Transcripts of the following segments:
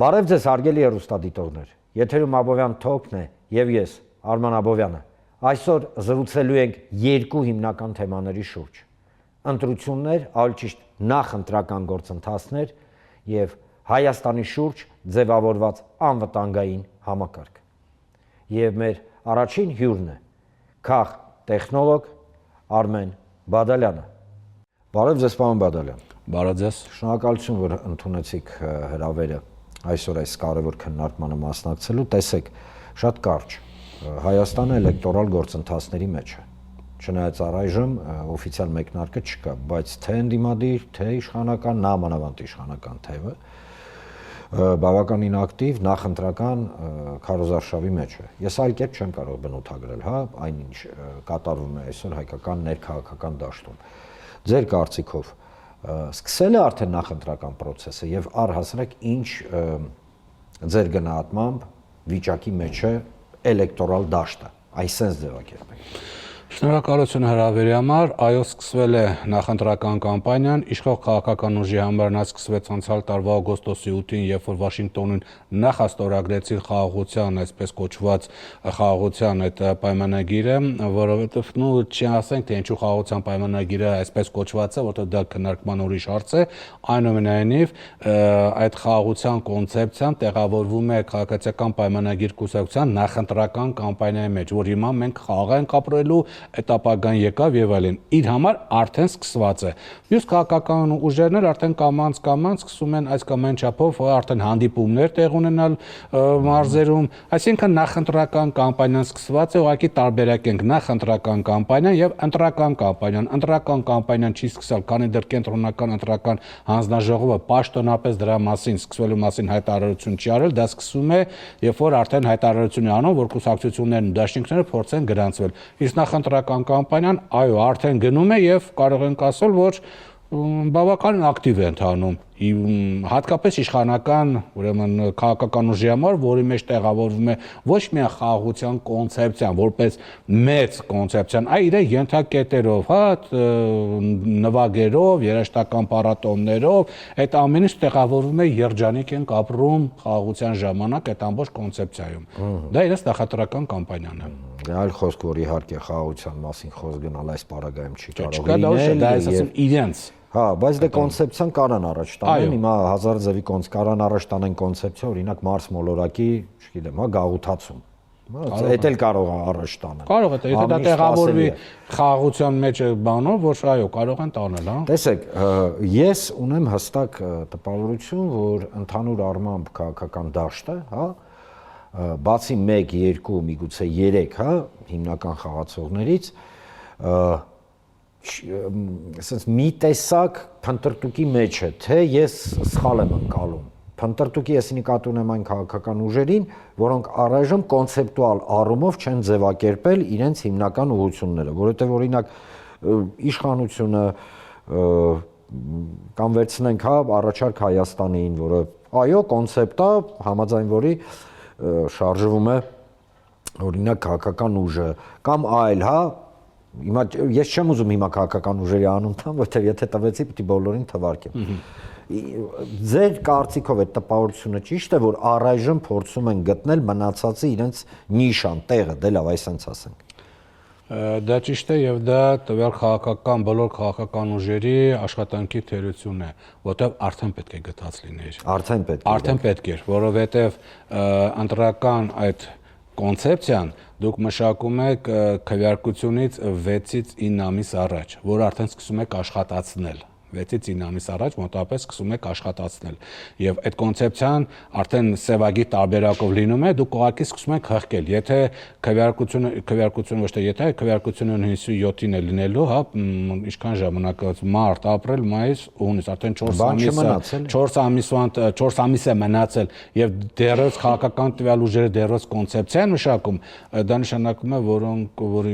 Բարև ձեզ հարգելի հեռուստադիտողներ, եթերում Աբովյան Թոքն է եւ ես Արման Աբովյանը։ Այսօր զրուցելու ենք երկու հիմնական թեմաների շուրջ. ընտրություններ, ավելի ճիշտ նախընտրական գործընթացներ եւ Հայաստանի շուրջ ձևավորված անվտանգային համակարգ։ Եվ մեր առաջին հյուրն է քաղ տեխնոլոգ Արմեն Բադալյանը։ Բարև ձեզ, պարոն Բադալյան։ Բարև ձեզ։ Շնորհակալություն, որ ընդունեցիք հրավերը այսօր այս կարևոր քննարկմանը մասնակցելու։ Տեսեք, շատ կարճ Հայաստանը էլեկտորալ գործընթացների մեջ է։ Չնայած առայժմ օֆիցիալ մեկնարկը չկա, բայց թե ընդդիմադիր, թե իշխանական, նամանավանդ իշխանական թևը բավականին ակտիվ նախընտրական քարոզարշավի մեջ է։ Ես այլ կերպ չեմ կարող բնութագրել, հա, այնինչ կատարվում է այսօր հայկական ներքաղաքական դաշտում։ Ձեր կարծիքով սկսել է արդեն նախընտրական process-ը եւ առհասարակ ինչ ձեր գնահատմամբ վիճակի մեջ է էլեկտորալ դաշտը, այսպես ձևակերպենք։ Շնորհակալություն հրավերի համար, այո, սկսվել է նախընտրական կամպանիան, իշխող քաղաքական ուժի համար նա սկսվեց անցյալ տարվա օգոստոսի 8-ին, երբ որ Վաշինգտոնում նախաստորագրեցին խաղաղության, այսպես կոչված խաղաղության այդ պայմանագիրը, որովհետև չի ասենք, թե ինչու խաղաղության պայմանագիրը այսպես կոչված է, որտեղ դա քննարկման ուրիշ հարց է, այնուամենայնիվ այդ խաղաղության կոնցեպցիան տեղավորվում է քաղաքացիական պայմանագիր կուսակցության նախընտրական կամպանիայի մեջ, որ հիմա մենք խաղաղ ենք ապրելու այդ ապագան եկավ եւ այլն, իր համար արդեն սկսված է։ Մյուս քաղաքական ուժերն էլ արդեն կամած սկսում են այս կամ այն չափով արդեն հանդիպումներ տեղ ունենալ մարզերում, այսինքն նախընտրական կամպանիան սկսված է, ուղղակի տարբերակենք նախընտրական կամպանիան եւ ընտրական կամպանիան։ Ընտրական կամպանիան չի սկսել, քանի դեռ կենտրոնական ընտրական հանձնաժողովը պաշտոնապես դրա մասին սկսվելու մասին հայտարարություն չի արել, դա սկսում է, երբ որ արդեն հայտարարություն է անում, որ կուսակցություններն ու դաշինքները փորձեն գրանցվել։ Իսկ նախընտրական կամպանիան այո արդեն գնում է եւ կարող ենք ասել, որ բավականին ակտիվ է ընթանում, հատկապես իշխանական, ուրեմն քաղաքական ուժի համար, որի մեջ տեղավորվում է ոչ միայն խաղաղության կոնցեպցիան, որպես մեծ կոնցեպցիան, այլ իր ենթակետերով, հա, նվագերով, երաժշտական փառատոներով, այդ ամենը տեղավորվում է երջանիկ ենք ապրում խաղաղության ժամանակ այդ ամբողջ կոնցեպցիայում։ Դա իրենց նախընտրական կամպանիան է։ Այլ խոսք, որ իհարկե խաղաղության մասին խոսք գնալ այս պարագայում չի կարող լինել, դա ասում իրենց։ Հա, բայց դե կոնցեպցիան կարան առաջ տանեն, հիմա հազար ձևի կարան առաջ տանեն կոնցեպցիա, օրինակ Մարս մոլորակի, չգիտեմ, հա, գաղութացում։ Դա էլ կարող է առաջ տանել։ Կարող է, եթե դա տեղավորվի խաղաղության մեջ բանով, որ այո, կարող են տանել, հա։ Տեսեք, ես ունեմ հստակ տպավորություն, որ ընդհանուր առմամբ քաղաքական դաշտը, հա, բացի 1, 2, միգուցե 3, հա, հիմնական խաղացողներից, ասենց մի տեսակ փնտրտուքի մեջ է, թե ես սխալ եմ ընկալում։ Փնտրտուքի ես նկատի ունեմ այն քաղաքական ուժերին, որոնք առայժմ կոնցեպտուալ առումով չեն ձևակերպել իրենց հիմնական ուղղությունները, որովհետև օրինակ իշխանությունը կամ վերցնենք, հա, առաջարկ Հայաստանին, որը այո, կոնցեպտ է, համաձայն որի շարժվում է օրինակ քաղաքական ուժը կամ այլ, հա, հիմա ես չեմ ուզում հիմա քաղաքական ուժերի անուն տամ, որտեղ եթե տվեցի, պիտի բոլորին թվարկեմ։ Ձեր կարծիքով այդ տպավորությունը ճիշտ է, որ առայժմ փորձում են գտնել մնացածի իրենց նիշան, տեղը, դե լավ, այսպես ասենք։ Դա ճիշտ է եւ դա տվյալ քաղաքական բոլոր քաղաքական ուժերի աշխատանքի թերությունն է, որտեղ արդեն պետք է գտած լիներ։ Արդեն պետք է, որովհետեւ ընտրական այդ կոնցեպցիան դուք մշակում եք քվեարկությունից 6-ից 9 ամիս առաջ, որ արդեն սկսում եք աշխատացնել 6-ից 9 ամիս առաջ մոտավորապես սկսում եք աշխատացնել եւ այդ կոնցեպցիան արդեն սևագի տարբերակով լինում է, դուք ուղղակի սկսում եք հղկել, եթե քվեարկությունը ոչ թե եթե քվեարկությունը 97-ին է լինելու, հա, ինչքան ժամանակ մարտ, ապրիլ, մայիս, հունիս, արդեն 4 ամիս է մնացել եւ դեռևս քաղաքական տվյալ ուժերը դեռևս կոնցեպցիա են մշակում, դա նշանակում է, որ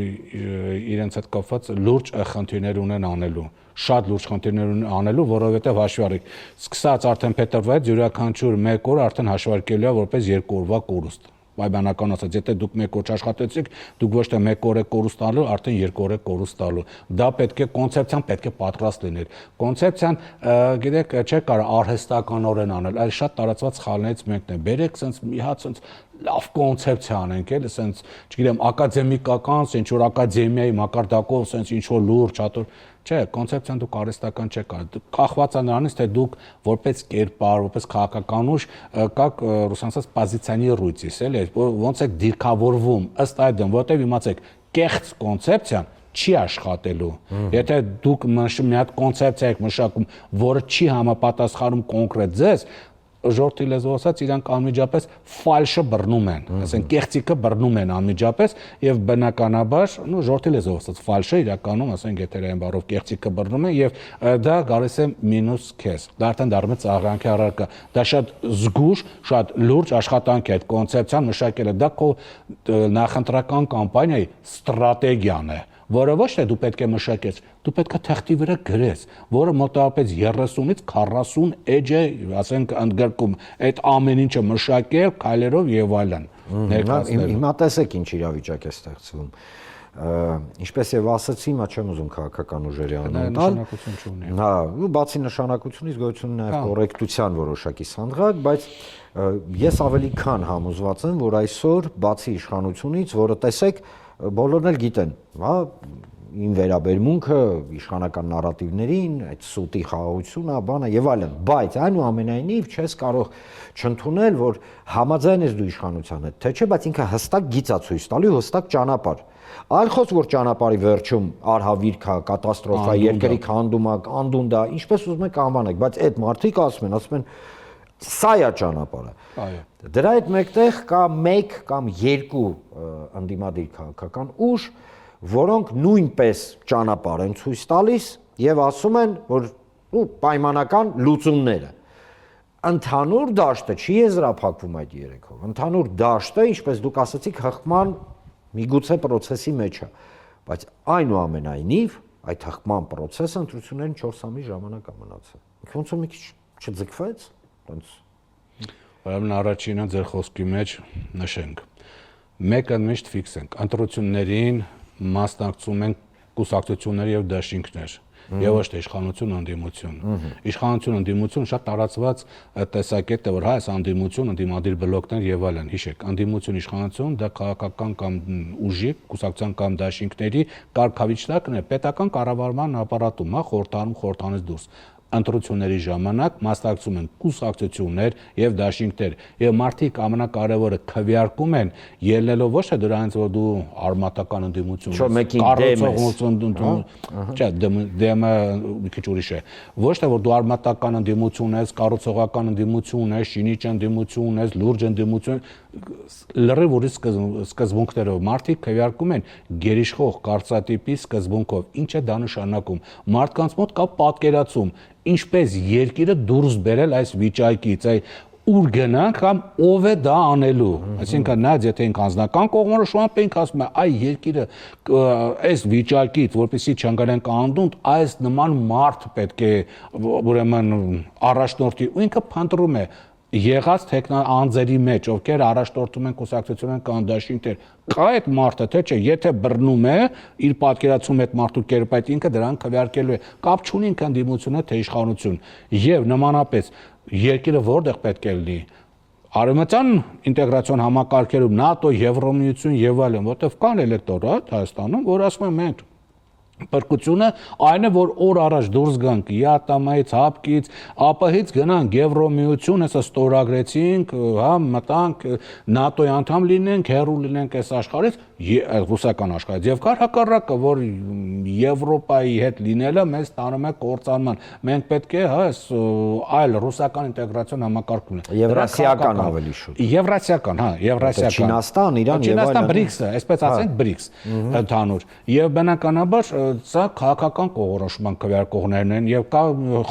իրենց հետ կապված լուրջ խնդիրներ ունեն անելու, շատ լուրջ խնդիրներ ունեն անելու, որովհետեւ հաշվի առեք, սկսած արդեն փետրվարից յուրաքանչյուր 1 օր արդեն հաշվարկելու է որպես 2 օրվա կորուստ։ պայմանական ասած, եթե դուք 1 օր աշխատեցիք, դուք ոչ թե 1 օր եք կորուստ տալու, արդեն 2 օր եք կորուստ տալու։ Դա պետք է կոնցեպցիան պետք է պատրաստ լիներ։ Կոնցեպցիան, գիտեք, չէ կարող արհեստականորեն անել, այլ շատ տարածված սխալներից մեկն է։ Բերեք sense մի հատ sense լավ կոնցեպցիա անենք, էլի sense, չգիտեմ, ակադեմիկական, ինչ որ ակադեմիայի մակարդակով sense ինչ որ լուրջ, հատոր, չէ, կոնցեպցիան դուք արհեստական չեք արել։ Կախված է նրանից, թե դուք որպես կերպար, որպես քաղաքական ուժ կաք ռուսանցած պոզիցիոնի ռույցիս, էլի, ոնց եք դիրքավորվում, ըստ այդմ, որտեղ իմացեք, կեղծ կոնցեպցիան չի աշխատելու։ Եթե դուք մի հատ կոնցեպցիա եք մշակում, որը չի համապատասխանում կոնկրետ ձեզ, ժողովրդի լեզվով ասած իրանք անմիջապես ֆալշը բռնում են, ասեն կեղծիկը բռնում են անմիջապես եւ բնականաբար, ժողովրդի լեզվով ասած ֆալշը իրականում, ասենք եթերային բառով կեղծիկը բռնում են եւ դա գալիս է մինուս քեզ։ Դա արդեն դառնում է ծաղրանքի առարկա։ Դա շատ զգուշ, շատ լուրջ աշխատանք է այդ կոնցեպցիան մշակելը։ Դա քո նախընտրական կամպանիայի ստրատեգիան է, որը ոչ թե դու պետք է մշակես, դու պետք է թղթի վրա գրես, որը մոտավորապես 30-ից 40 էջ է, ասենք, ընդգրկում այդ ամեն ինչը մշակել, քայլերով եւ այլն։ Հիմա տեսեք ինչ իրավիճակ է ստեղծվում։ Ինչպես եւ ասացի, հիմա չեմ ուզում քաղաքական ուժերի անուն տալ։ Նշանակություն չունի։ Հա, ու բացի նշանակությունից գոյություն ունի նաեւ կոռեկտության որոշակի սանդղակ, բայց ես ավելի քան համոզված եմ, որ այսօր բացի իշխանությունից, որը տեսեք, բոլորն էլ գիտեն, հա, իմ վերաբերմունքը իշխանական նարատիվներին, այդ սուտի խաղաղությունը, բանը եւ այլն, բայց այնուամենայնիվ չես կարող չընդունել, որ համաձայն ես դու իշխանության հետ, թե չէ, բայց ինքը հստակ գիծ է ցույց տալու, հստակ ճանապարհ։ Այլ խոսք, որ ճանապարհի վերջում արհավիրք է, կատաստրոֆա, երկրի քանդում է, անդունդա, ինչպես ուզում եք անվանեք, բայց այդ մարդիկ ասում են, սա է ճանապարհը։ Այո։ Դրա հետ մեկտեղ կա 1 կամ 2 ընդդիմադիր քաղաքական ուժ, որոնք նույնպես ճանապարհ են ցույց տալիս եւ ասում են, որ պայմանական լուծումները։ Ընդհանուր դաշտը չի եզրափակվում այդ երեքով։ Ընդհանուր դաշտը, ինչպես դուք ասացիք, հղկման միգուցե process-ի մեջ է, բայց այնուամենայնիվ այդ հղկման process-ը ընտրություններին 4 ամիս ժամանակ է մնացել։ Ոնց որ մի քիչ չձգվեց, ոնց Ուրեմն առաջինը ձեր խոսքի մեջ նշենք։ Մեկը միշտ ֆիքս ենք, ընտրություններին մասնակցում են կուսակցություններ եւ դաշինքներ, եւ ոչ թե իշխանություն ընդդիմություն։ Իշխանություն ընդդիմություն շատ տարածված տեսակետ է, որ հա, այս ընդդիմություն, ընդդիմադիր բլոկներ եւ այլն, հիշեք, ընդդիմություն իշխանություն դա քաղաքական կամ ուժի, կուսակցության կամ դաշինքների կարգավիճակն է պետական կառավարման ապարատում, հա, խորհրդանից դուրս։ Ընտրությունների ժամանակ մասնակցում են կուսակցություններ եւ դաշինքներ եւ մարդիկ ամենակարևորը քվեարկում են ելնելով ոչ թե դրանից որ դու արմատական ընդդիմություն դեմը մի քիչ ուրիշ է ոչ թե որ դու արմատական ընդդիմություն ես կառուցողական ընդդիմություն ես շինիչ ընդդիմություն ես լուրջ ընդդիմություն լրիվ ուրիշ սկզբունքներով մարդիկ քվեարկում են գերիշխող կարծրատիպի սկզբունքով ինչ է դա նշանակում մարդկանց մոտ կա պատկերացում ինչպես երկիրը դուրս բերել այս վիճակից, ուր գնանք կամ ով է դա անելու, այսինքն նայած եթե ինք անձնական կողմնորոշմամբ ենք ասում այ երկիրը այս վիճակից, որպեսզի չընկնենք անդունդ, այս նման մարդ պետք է ուրեմն առաջնորդի ու ինքը փնտրում է եղած տեխնոանձերի մեջ, ովքեր առաջնորդում են կուսակցություններ կամ դաշինքներ, կա այդ մարդը, թե չէ, եթե բռնում է իր պատկերացում այդ մարդու կերպ այդ ինքը դրան քվեարկելու է, կապ չունի ինքը ընդդիմություն է թե իշխանություն, եւ նմանապես երկիրը որտեղ պետք է լինի արևմտյան ինտեգրացիոն համակարգերում ՆԱՏՕ, Եվրոմիություն եւ այլն, որտեղ կան էլեկտորատ Հայաստանում, որ ասում են մենք Պրկությունը այն է, որ օր առաջ դուրս գանք ԵԱՏՄ-ից, ՀԱՊԿ-ից, ԱՊՀ-ից գնանք Եվրոմիություն, հեսա ստորագրեցինք, հա, մտանք ՆԱՏՕ-ի անդամ լինենք, հեռու լինենք այս աշխարհից, ռուսական աշխարհից, եւ կար հակառակը, որ Եվրոպայի հետ լինելը մեզ տանում է կործանման։ Մենք պետք է, հա, այլ ռուսական ինտեգրացիոն համակարգ ունենանք։ Եվրասիական ավելի շուտ։ Եվրասիական, հա, եվրասիական։ Չինաստան, Իրան եւ այլն։ Չինաստան BRICS-ը, այսպես ասենք BRICS ընդհանուր։ Եվ բնականաբար սա քաղաքական կողմնորոշման քվեարկողներն են եւ կա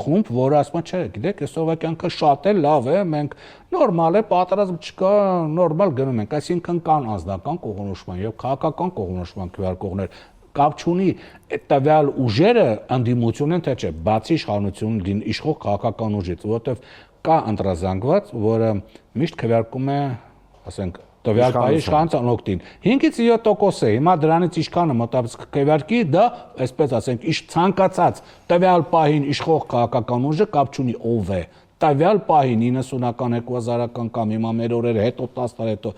խումբ, որը ասում է, չէ, գիտեք, այսօրվա կյանքը շատ է լավ է, մենք նորմալ է, պատերազմ չկա, նորմալ գնում ենք, այսինքն կան անձնական կողմնորոշման եւ քաղաքական կողմնորոշման քվեարկողներ կապ չունի այդ տվյալ ուժերը ընդդիմություն են թե չէ, բացի իշխանություն իշխող քաղաքական ուժից, որովհետեւ կա ընտրազանգված, որը միշտ քվեարկում է, ասենք, տվյալ պահի իշխանության օգտին 5-ից 7% է։ Հիմա դրանից ինչքանը մոտավորապես կքվեարկի, դա, այսպես ասենք, ցանկացած տվյալ պահին իշխող քաղաքական ուժը կապ չունի ով է։ Տվյալ պահին 90-ական, 2000-ական կամ հիմա մեր օրերը հետո 10 տարի հետո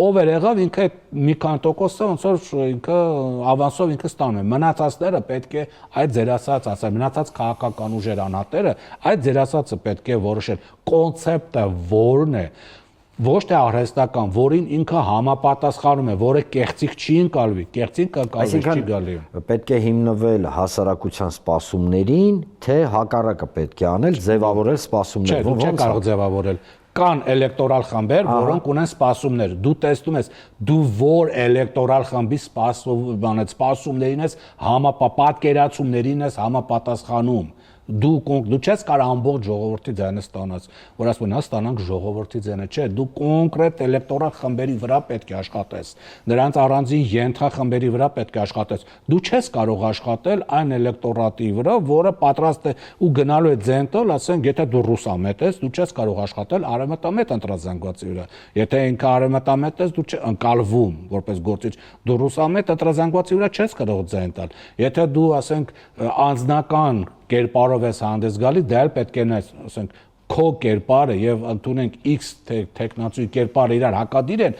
ով էր եղավ, ինքը մի քանի տոկոսը ոնց որ ինքը ավանսով ինքը ստանում է։ Մնացածները պետք է այդ ձեր ասած, մնացած քաղաքական ուժեր անհատերը այդ ձեր ասածը պետք է որոշել։ Կոնցեպտը որն է, ոչ թե արհեստական, որին ինքը համապատասխանում է, որը կեղծիք չի ընկալվի, կեղծիք ընկալվի չի գալի։ Պետք է հիմնվել հասարակության սպասումներին, թե հակառակը պետք է անել, ձևավորել սպասումները։ Չէ, չէ կարող ձևավորել։ Կան էլեկտորալ խմբեր, որոնք ունեն սպասումներ։ Դու տեսնում ես, դու որ էլեկտորալ խմբի սպասումներին ես պատկերացումներին ես համապատասխանում։ Դու չես կարող ամբողջ ժողովրդի ձայնը ստանաս, որ ասում են, հա ստանանք ժողովրդի ձայնը, չէ, դու կոնկրետ էլեկտորալ խմբերի վրա պետք է աշխատես, նրանց առանձին ենթախմբերի վրա պետք է աշխատես։ Դու չես կարող աշխատել այն էլեկտորատի վրա, որը պատրաստ է ու գնալու է ձեն տալ, ասենք, եթե դու ռուսամետ ես, դու չես կարող աշխատել արևմտամետ ընտրազանգվածի վրա։ Եթե ինքը արևմտամետ ես, դու ընկալվում որպես գործիչ, դու ռուսամետ ընտրազանգվածի վրա չես կարող ձայն տալ։ Եթե դու, ասենք, անձնական կերպարով ես հանդես գալի, դա էլ պետք է նայես, ասենք, քո կերպարը եւ ընդունենք X տեխնացուի կերպարը իրար հակադիր են,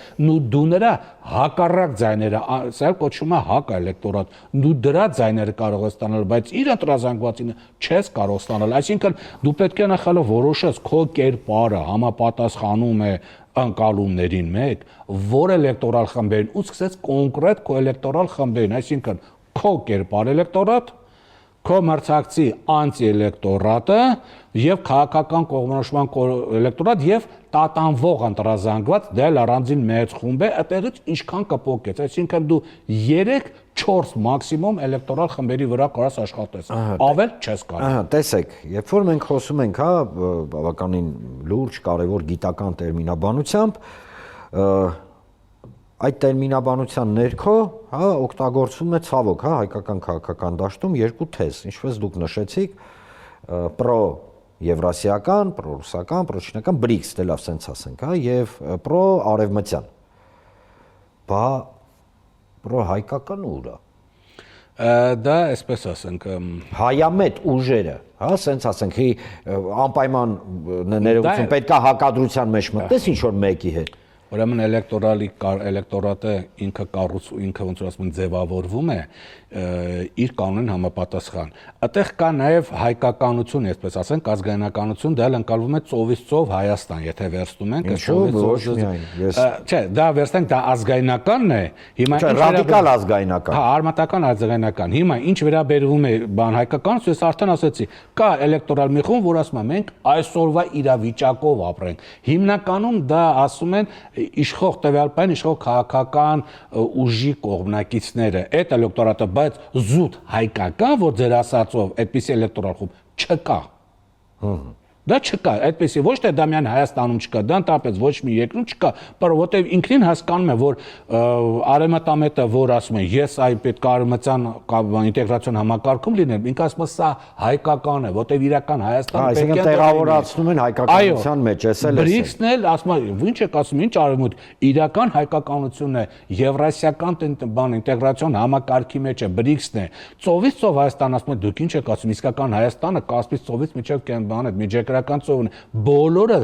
դու նրա հակառակ ձայները, սա կոչվում է հակ էլեկտորատ, դու դրա ձայները կարող ես ստանալ, բայց իր ընտրազանգվածին չես կարող ստանալ, այսինքն դու պետք է նախալը որոշես քո կերպարը համապատասխանում է ընկալումներին մեկ, որ էլեկտորալ խմբերին ու սկսես կոնկրետ քո էլեկտորալ խմբերին, այսինքն քո կերպար էլեկտորատ, քո մրցակցի անտի-էլեկտորատը եւ քաղաքական կողմնորոշման էլեկտորատ եւ տատանվող ընտրազանգված դա էլ առանձին մեծ խումբ է, այդտեղից ինչքան կփոկեց, այսինքն դու 3-4 մաքսիմում էլեկտորալ խմբերի վրա կարաս աշխատես, ավել չես կարող։ Ահա, տեսեք, երբ որ մենք խոսում ենք, հա, բավականին լուրջ, կարևոր գիտական տերմինաբանությամբ, այդ տերմինաբանության ներքո, հա, օգտագործվում է ցավոք, հա, հայկական քաղաքական դաշտում երկու թեզ, ինչպես դուք նշեցիք, պրո-եվրասիական, պրո-ռուսական, պրո-չինական, BRICS, դե լավ սենց ասենք, հա, եւ պրո-արևմտյան։ Բա պրո-հայկական ուրա։ Դա այսպես ասենք, հայամետ ուժերը, հա, սենց ասենք, անպայման ներողություն պետք է հակադրության մեջ մտնես ինչ որ մեկի հետ։ Ուրեմն էլեկտորատը ինքը ոնց որ ասում են ձևավորվում է իր կանոնին համապատասխան։ Այդտեղ կա նաև հայկականություն, այսպես ասենք, ազգայնականություն, դա էլ ընկալվում է ծովից ծով Հայաստան, եթե վերցնում ենք, չէ, դա վերցնենք, դա ազգայնականն է, հիմա ռադիկալ ազգայնական։ Հա, արմատական ազգայնական։ Հիմա ինչ վերաբերվում է բան հայկականություն, ես արդեն ասացի, կա էլեկտորալ մի խումբ, որ ասում է մենք այսօրվա իրավիճակով ապրենք։ Հիմնականում դա ասում են իշխող տվյալ պայն իշխող քաղաքական ուժի կողմնակիցները, այդ էլեկտորատը, բայց զուտ հայկական, որ ձեր ասածով այդպիսի էլեկտորալ խումբ չկա։ Դա չկա, այդպեսի ոչ թե դա միայն Հայաստանում չկա, դա ընդհանրապես ոչ մի երկրում չկա, որովհետև ինքնին հասկանում է, որ արևմտամետը, որ ասում է, ես այ պետք է արևմտյան ինտեգրացիոն համակարգում լինեմ, ինքը ասում է, սա հայկական է, որովհետև իրական Հայաստանը պետք է տեղավորացնում են հայկականության մեջ, էս էլ է։ BRICS-ն էլ ասում է, ինչ եք ասում, ինչ արևմուտք, իրական հայկականությունն է, եվրասիական ինտեգրացիոն համակարգի մեջ է, BRICS-ն է։ Ծովից ծով Հայաստան ասում է, դուք ինչ եք ասում, իսկական Հայաստանը Կասպից ծովից միջև բան է, ծովն բոլորը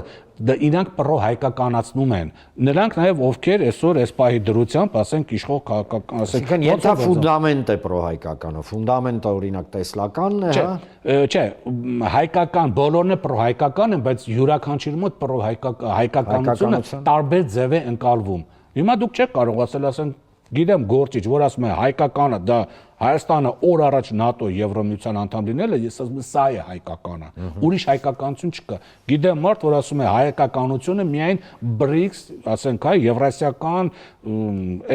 իրանք պրո-հայկականացնում են։ Նրանք նաև ովքեր այսօր այս պահի դրությամբ, ասենք, իշխող քաղաքական, ասենք, եթե ֆունդամենտ է պրո-հայկականը, ֆունդամենտը օրինակ տեսլականն է, հա։ Չէ, հայկական, բոլորն է պրո-հայկական են, բայց յուրաքանչյուրի մոտ պրո-հայկականությունը տարբեր ձև է ընկալվում։ Հիմա դուք չեք կարող ասել, ասենք, գիտեմ գործիչ, որ ասում է հայկականը, դա Հայաստանը օր առաջ ՆԱՏՕ Եվրոմիության անդամ լինելը, ես ասում եմ, սա է հայկականը։ Ուրիշ հայկականություն չկա։ Գիտեմ մարդ, որ ասում է հայկականությունը միայն BRICS, ասենք, հա, եվրասիական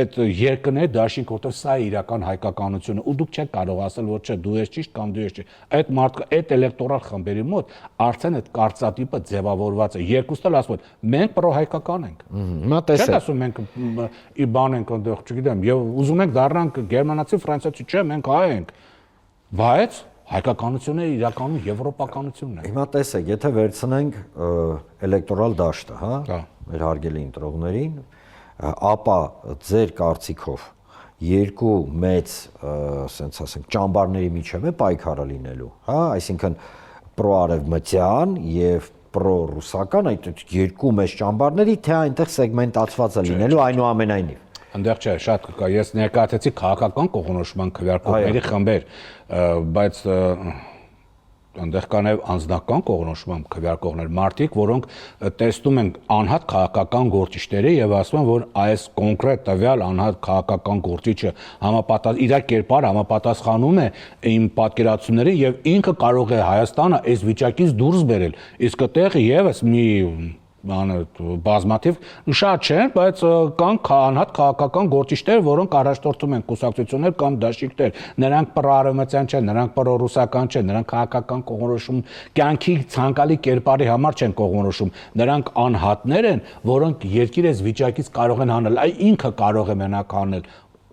այդ երկրների դաշինք, որտեղ սա է իրական հայկականությունը, ու դուք չեք կարող ասել, որ չէ, դու ես ճիշտ կամ դու ես ճիշտ։ Այդ մարդը, այդ էլեկտորալ խմբերի մոտ արդեն այդ կարծատիպը ձևավորված է։ Երկուսն էլ ասում են, մենք պրո-հայկական ենք։ Հիմա տեսեք։ Չեք ասում մենք բան ենք այնտեղ, չգիտեմ, եւ ուզում ենք դառնանք գերմանացի, ֆրանսիացի, չէ, մենք հայ ենք, բայց հայկականությունը իրականում եվրոպականությունն է։ Հիմա տեսեք, եթե վերցնենք էլեկտորալ դաշտը, հա, մեր հարգելի ընտրողներին, ապա ձեր կարծիքով երկու մեծ, ասենք ասենք, ճամբարների միջև է պայքարը լինելու, հա, այսինքն պրոարևմտյան եւ պրոռուսական այդ երկու մեծ ճամբարների, թե այնտեղ սեգմենտացված է լինելու այնուամենայնիվ։ Այնտեղ չէ, շատ կա, ես ներկայացեցի քաղաքական կողմնորոշման քվեարկողների խմբեր, բայց այնտեղ կա նաև անձնական կողմնորոշման քվեարկողներ, մարդիկ, որոնք տեսնում են անհատ քաղաքական գործիչները եւ ասում են, որ այս կոնկրետ տվյալ անհատ քաղաքական գործիչը իր կերպար համապատասխանում է իմ պատկերացումներին եւ ինքը կարող է Հայաստանը այս վիճակից դուրս բերել։ Իսկ այդտեղ եւս մի բազմաթիվ շատ չեն, բայց կան անհատ քաղաքական գործիչներ, որոնք առաջնորդում են կուսակցություններ կամ դաշինքներ, նրանք պրոարևմտյան չեն, նրանք պրոռուսական չեն, նրանք քաղաքական կողմնորոշում կյանքի ցանկալի կերպարի համար չեն կողմնորոշում, նրանք անհատներ են, որոնք երկիր այս վիճակից կարող են հանել, այ ինքը կարող է մենակ հանել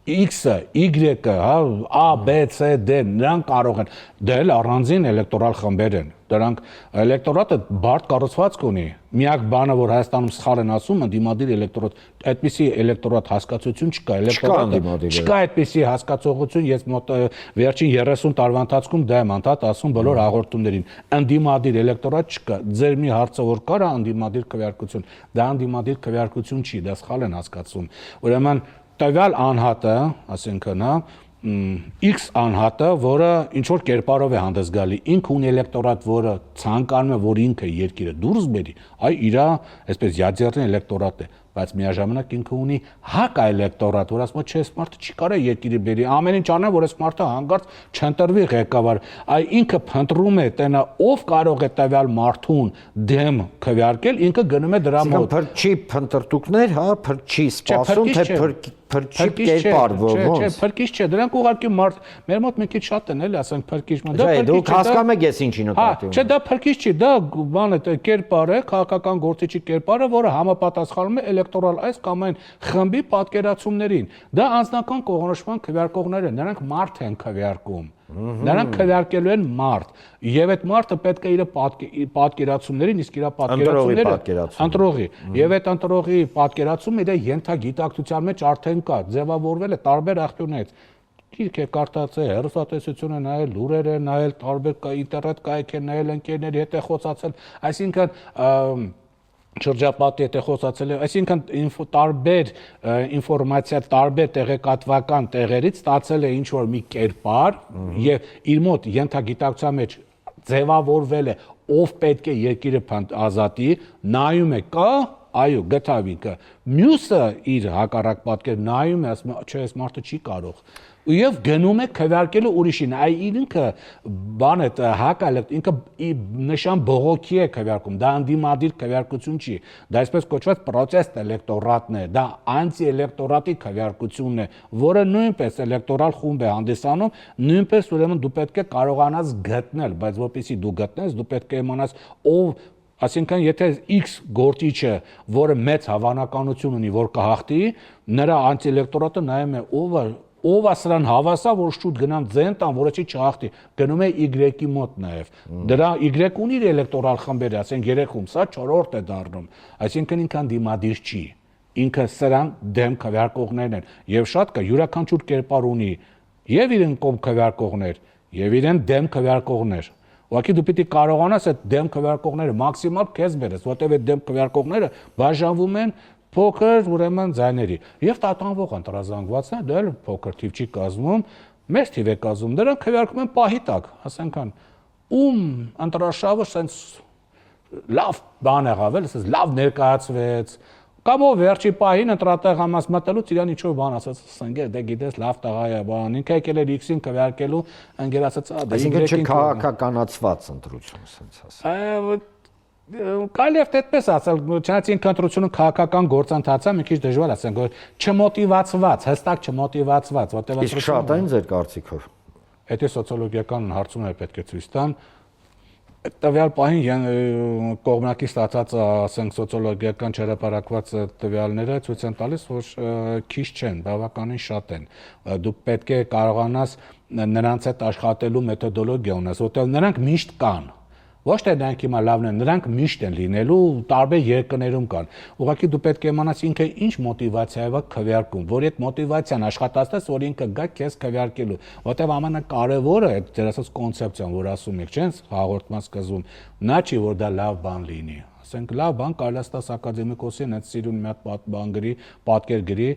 X-ը, Y-ը, հա, A, B, C, D, նրանք կարող են, դա էլ առանձին էլեկտորալ խմբեր են, դրանք էլեկտորատը բարդ կառուցվածք ունի, միակ բանը, որ Հայաստանում սխալ են ասում, ընդդիմադիր էլեկտորատ, այդպիսի էլեկտորատ հասկացություն չկա, էլեկտորատը չկա այդպիսի հասկացողություն, ես մոտ վերջին 30 տարվա ընթացքում դա եմ անդադ ասում բոլոր հաղորդումներին, ընդդիմադիր էլեկտորատ չկա, ձեր մի հարցը որ կար, ընդդիմադիր քվեարկություն, դա ընդդիմադիր քվեարկություն չի, դա սխալ են հասկացում, ուրեմն տվյալ անհատը, ասենքն, X անհատը, որը ինչ-որ կերպարով է հանդես գալի, ինքը ունի էլեկտորատ, որը ցանկանում է, որ ինքը երկիրը դուրս բերի, այ իրա, այսպես յադերն էլեկտորատ է, բայց միաժամանակ ինքը ունի հակաէլեկտորատ, որ ասում է, չէ, այս մարդը չի կարող երկիրը բերի, ամեն ինչ անում, որ այս մարդը հանգարց չընտրվի ղեկավար, այ ինքը փնտրում է, տենա ով կարող է տվյալ մարդուն դեմ քվեարկել, ինքը գնում է դրա մոտ։ Փրկչի փնտրտուքներ, հա, փրկչի սպասում, թե փրկչի կերպար, ոնց։ Չէ, փրկիչ չէ, դրանք ուղղակի մարդ, մեր մոտ մի քիչ շատ են, էլի, ասենք փրկիչ, դա փրկիչ։ Դուք հասկանում եք ես ինչի նկատի ունեմ։ Չէ, դա փրկիչ չի, դա բանը կերպար է, քաղաքական գործիչի կերպարը, որը համապատասխանում է էլեկտորալ այս կամ այն խմբի պատկերացումներին։ Դա անձնական կողմնորոշման քվեարկողներ են, նրանք մարդ են քվեարկում։ Նրանք քվեարկելու են մարդ, եւ այդ մարդը պետք է իր պատկերացումներին, իսկ իր պատկերացումները ընտրողի, եւ այդ ընտրողի պատկերացումը իր ենթագիտակցության մեջ արդեն կա, ձևավորվել է տարբեր աղբյուրներից։ Գիրք է կարդացել, հեռուստատեսություն է նայել, լուրեր է նայել, տարբեր ինտերնետ կայք է նայել, ընկերների հետ է խոսացել, այսինքն շրջապատի հետ է խոսացել, այսինքն տարբեր ինֆորմացիա, տարբեր տեղեկատվական տեղերից ստացել է ինչ-որ մի կերպար եւ իր մոտ ենթագիտակցության մեջ ձևավորվել է, ով պետք է երկիրը ազատի, նայում է, կա, այո, գտավիկը, մյուսը իր հակառակ պատկեր նայում է, ասում է, չէ, այս մարդը չի կարող եւ գնում է քվեարկելու ուրիշին, այ ինքը բան է հակալեք, ինքը նշան բողոքի է քվեարկում, դա անդիմադիր քվեարկություն չի, դա այսպես կոչված պրոցեստ էլեկտորատն է, դա անտիէլեկտորատի քվեարկությունն է, որը նույնպես էլեկտորալ խումբ է հանդիսանում, նույնպես ուրեմն դու պետք է կարողանաս գտնել, բայց որպեսզի դու գտնես, դու պետք է իմանաս ով Այսինքն, եթե X գործիչը, որը մեծ հավանականություն ունի, որ կհաղթի, նրա անտիէլեկտորատը նայում է ով է սրան հավասար, որ շուտ գնան ձեն տան, որը չի չհաղթի, գնում է Y-ի մոտ նաև։ Դրա Y ունի իր էլեկտորալ խմբերը, ասենք 3-ում, սա 4-րդ է դառնում, այսինքն ինքան դիմադիր չի, ինքը սրան դեմ քվեարկողներն են, եւ շատ կա յուրաքանչյուր կերպար ունի եւ իրեն կողմ քվեարկողներ, եւ իրեն դեմ քվեարկողներ։ Ուղղակի դու պիտի կարողանաս այդ դեմ քվեարկողները մաքսիմալ քեզ բերես, որտեղ այդ դեմ քվեարկողները բաժանվում են փոքր ուրեմն ձայների եւ տատանվող ընտրազանգվածն է, դա էլ փոքր թիվ չի կազմում, մեծ թիվ է կազմում, դրանք քվեարկում են պահի տակ, ասենքան ում ընտրաշավը sense լավ բան եղավ, sense լավ ներկայացվեց, կամ ով վերջի պահին ընտրատեղ համաս մտելուց իրան ինչ-որ բան ասաց, ասենք դե գիտես լավ տղա է, բան, ինքը եկել էր X-ին քվեարկելու, ընկեր ասաց, այսինքն չքաղաքականացված ընտրություն, sense ասած։ Կարելի է այդպես ասել, չնայած ինքնընտրությունը քաղաքական գործընթաց է, մի քիչ դժվար ասենք, որ չմոտիվացված, հստակ չմոտիվացված, որտեղ Իսկ շատ այն ձեր կարծիքով։ Եթե սոցիոլոգիական հարցումներ պետք է ցույց տան, տվյալ պահին կողմնակի ստացած, ասենք, սոցիոլոգիական չհրապարակված տվյալները ցույց են տալիս, որ քիչ չեն, բավականին շատ են։ Դու պետք է կարողանաս նրանց հետ աշխատելու մեթոդոլոգիա ունես, որտեղ նրանք միշտ կան։ Ոչ թե նրանք հիմա լավն են, նրանք միշտ են լինելու, տարբեր երկրներում կան։ Ուղղակի դու պետք է իմանաս ինքը ինչ մոտիվացիայով է քվեարկում, որ այդ մոտիվացիան աշխատացնես, որ ինքը գա քեզ քվեարկելու, որտեղ ամենակարևորը այդ ձեր ասած կոնցեպցիան, որ ասում եք, չէ՞, հաղորդման սկզբում, նա չի, որ դա լավ բան լինի։ Ասենք լավ բան կարելի է ստաս ակադեմիկոսին այդ սիրուն մի հատ բան գրի, պատկեր գրի,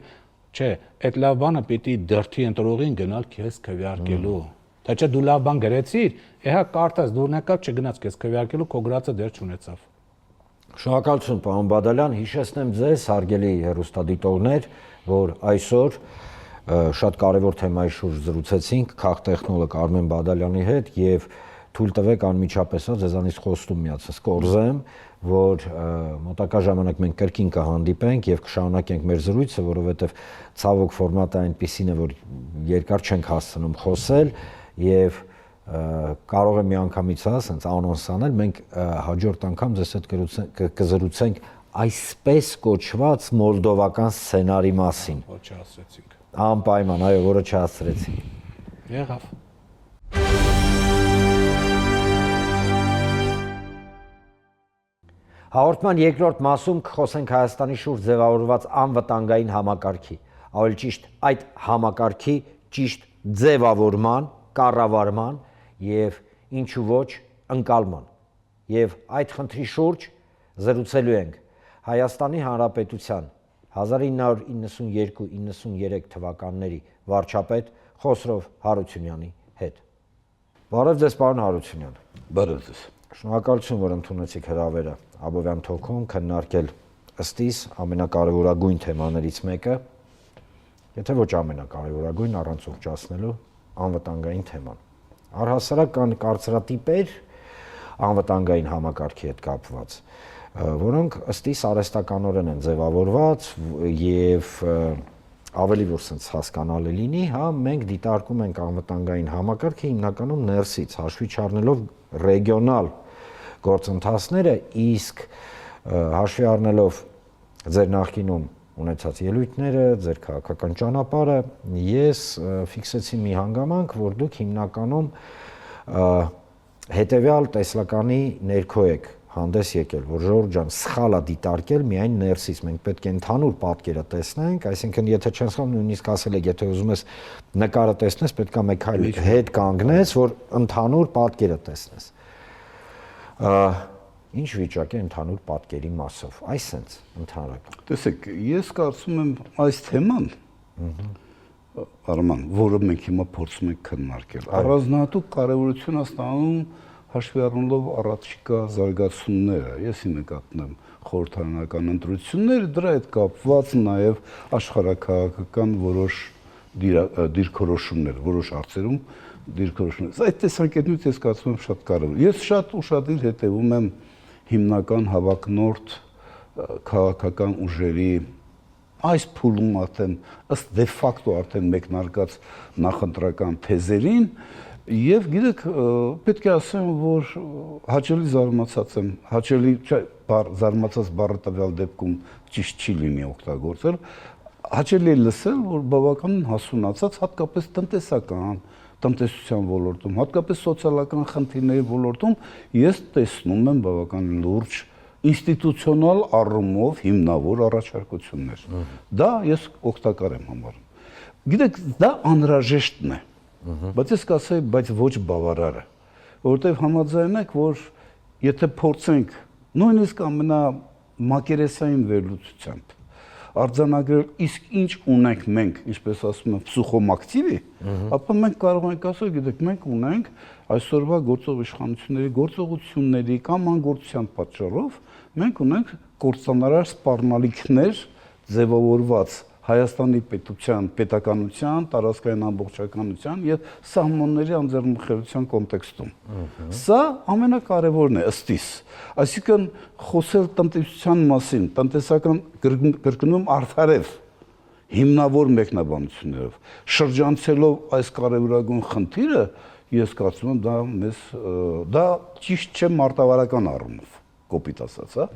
չէ, այդ լավ բանը պիտի դրթի ընտրողին գնալ քեզ քվեարկելու։ Թե չէ դու լավ բան գրեցիր, էհա կարդաս դուրնակապ չգնաց քեզ քվեարկելու, քո գրածը դեռ չունեցավ։ Շնորհակալություն, պարոն Բադալյան, հիշեցնեմ ձեզ, հարգելի հեռուստադիտողներ, որ այսօր շատ կարևոր թեմայի շուրջ զրուցեցինք քաղտեխնոլոգ Արմեն Բադալյանի հետ եւ թույլ տվեք անմիջապես ձեզանից խոստում միացած կորզեմ, որ մոտակա ժամանակ մենք կրկին կհանդիպենք եւ կշարունակենք մեր զրույցը, որովհետեւ ցավոք ֆորմատը այնպեսին է, որ երկար չենք հասցնում խոսել եւ կարող է միանգամից ասենց անոնս անել, մենք հաջորդ անգամ ձեզ հետ կզրուցենք այսպես կոչված մոլդովական սցենարի մասին։ Ոչ չհասցրեցինք։ Անպայման, այո, որը չհասցրեցինք։ Եղավ։ Հաղորդման երկրորդ մասում կխոսենք Հայաստանի շուրջ ձևավորված անվտանգային համակարգի, ավելի ճիշտ այդ համակարգի ճիշտ ձևավորման, կառավարման եւ ինչու ոչ ընկալման։ Եվ այդ խնդրի շուրջ զրուցելու ենք Հայաստանի Հանրապետության 1992-93 թվականների վարչապետ Խոսրով Հարությունյանի հետ։ Բարև ձեզ, պարոն Հարությունյան։ Բարև ձեզ։ Շնորհակալություն, որ ընդունեցիք հրավերը Աբովյան թոքում քննարկել ըստիս ամենակարևորագույն թեմաներից մեկը, եթե ոչ ամենակարևորագույն առանց ուղղճացնելու անվտանգային թեման։ Առհասարակ կան կարծրատիպեր անվտանգային համակարգի հետ կապված, որոնք ըստիս արհեստականորեն են ձևավորված եւ ավելի որ sense հասկանալի լինի, հա, մենք դիտարկում ենք անվտանգային համակարգը հիմնականում ներսից, հաշվի չառնելով ռեգիոնալ գործընթացները, իսկ հաշվի առնելով ձեր նախկինում ունեցած ելույթները, ձեր քաղաքական ճանապարհը, ես ֆիքսեցի մի հանգամանք, որ դուք հիմնականում հետեւյալ տեսլականի ներքո եք հանդես եկել, որ Ժորժ ջան, սխալ է դիտարկել միայն ներսից, մենք պետք է ընդհանուր պատկերը տեսնենք, այսինքն եթե չեմ սխալվում, նույնիսկ ասել եք, եթե ուզում ես նկարը տեսնես, պետք է մեկ քայլ հետ կանգնես, որ ընդհանուր պատկերը տեսնես։ Ինչ վիճակ է ընդհանուր պատկերի մասով, այսպես ընդհանրական։ Տեսեք, ես կարծում եմ այս թեման, Արման, որը մենք հիմա փորձում ենք քննարկել, առանձնահատուկ կարևորություն է ստանում հաշվի առնելով առաջիկա զարգացումները, ես նկատնում խորհրդարանական ընտրությունները, դրա հետ կապված նաև աշխարհաքաղաքական որոշ դիրքորոշումներ, որոշ հարցերում դիրքորոշումներ։ Այդ տեսանկյունից ես կարծում եմ շատ կարևոր։ Ես շատ ուշադիր հետևում եմ հիմնական հավակնորդ քաղաքական ուժերի այս փուլում արդեն ըստ դե ֆակտո արդեն մեկնարկած նախընտրական թեզերին եւ գիտեք պետք է ասեմ որ հաճելի զարմացած եմ հաճելի զարմացած բառը տվյալ դեպքում ճիշտ չի լինի օգտագործել հաճելի է լսել որ բավականին հասունացած հատկապես տնտեսության ոլորտում հատկապես սոցիալական խնդիրների ոլորտում ես տեսնում եմ բավական լուրջ ինստիտուցիոնալ առումով հիմնավոր առաջարկություններ դա ես օգտակար եմ համարում գիտեք դա անհրաժեշտն է բայց ես կասեի բայց ոչ բավարարը որովհետև համաձայնեք որ եթե փորձենք նույնիսկ ամենամակերեսային վերլուծությամբ արձանագրել իսկ ինչ ունենք մենք ինչպես ասում են փսուխոմակտիվի ապա մենք կարող ենք ասել գիտեք մենք ունենք այսօրվա գործող իշխանությունների գործողությունների կամ անգործության պատճառով մենք ունենք կործանարար սպառնալիքներ ձևավորված Հայաստանի պետականության, տարածքային ամբողջականության եւ սահմանների անձեռնմխելիության կոնտեքստում։ Սա ամենակարևորն է ըստիս։ Այսինքն խոսել տնտեսության մասին, տնտեսական կրկնում արդարև հիմնավոր մեկնաբանություններով, շրջանցելով այս կարևորագույն խնդիրը, ես կարծում եմ դա ճիշտ չէ մարտավարական առումով, կոպիտ ասած, հա։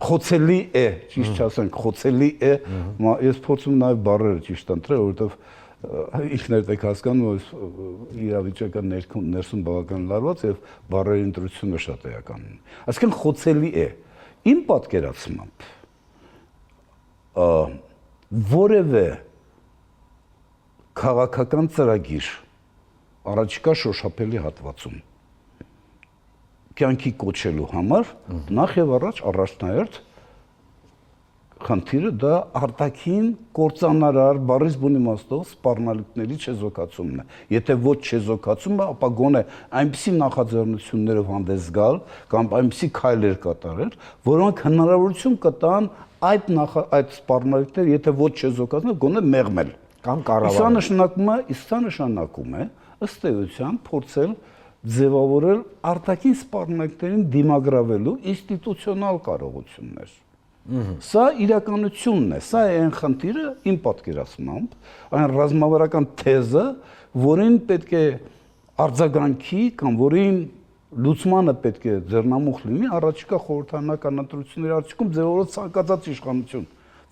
Խոցելի է, ճիշտ չասենք, խոցելի է, ես փորձում նաև բառերը ճիշտ ընտրել, որովհետև ինքներդ եք հասկանում, որ իրավիճակը ներսում բավական լարված եւ բառերի ընտրությունը շատ էական։ Այսինքն խոցելի է։ Իմ պատկերացմամբ որևէ քաղաքական ծրագիր առաջիկա շոշափելի հատվածում կյանքի կոչելու համար նախ եւ առաջ առաջնահերթ խնդիրը դա արտաքին կործանարար բառից բուն իմաստով սպառնալիքների չեզոքացումն է։ Եթե ոչ չեզոքացումը, ապա գոնե այնպիսի նախաձեռնություններով հանդես գալ կամ այնպիսի քայլեր կատարել, որոնք հնարավորություն կտան այդ սպառնալիքները, եթե ոչ չեզոքացնել, գոնե մեղմել։ Կամ կառավարել։ Սա նշանակում է ըստ էության փորձել ձևավորել արտաքին սպառնալիքներին դիմագրավելու ինստիտուցիոնալ կարողություններ։ Սա իրականությունն է, սա է այն խնդիրը իմ պատկերացմամբ, այն ռազմավարական թեզը, որին պետք է արձագանքի կամ որին լուծմանը պետք է ձեռնամուխ լինի առաջիկա խորհրդարանական ընտրությունների արդյունքում ձևավորված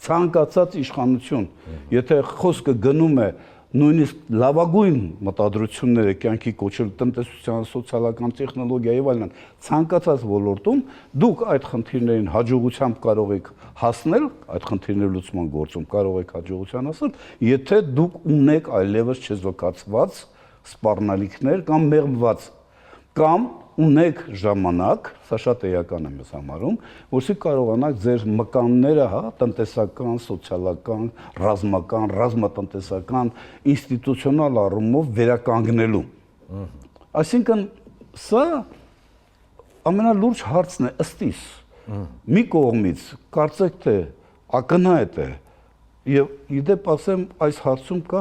ցանկացած իշխանություն, եթե խոսքը գնում է նույնիսկ լավագույն մտադրությունները կյանքի կոչել տնտեսության, սոցիալական, տեխնոլոգիա եւ այլն, ցանկացած ոլորտում դուք այդ խնդիրներին հաջողությամբ կարող եք հասնել, այդ խնդիրների լուծման գործում կարող եք հաջողության հասնել, եթե դուք ունեք այլևս չեզոքացված սպառնալիքներ կամ մեղմված կամ ունեք ժամանակ, սա շատ էական է մեզ համարում, որսի կարողանաք ձեր մկանները, տնտեսական, սոցիալական, ռազմական, ռազմատնտեսական, ինստիտուցիոնալ առումով վերականգնելու։ Այսինքն սա ամենալուրջ հարցն է ըստիս։ Մի կողմից կարծեք թե ակնհայտ է եւ իդեպ ասեմ այս հարցում կա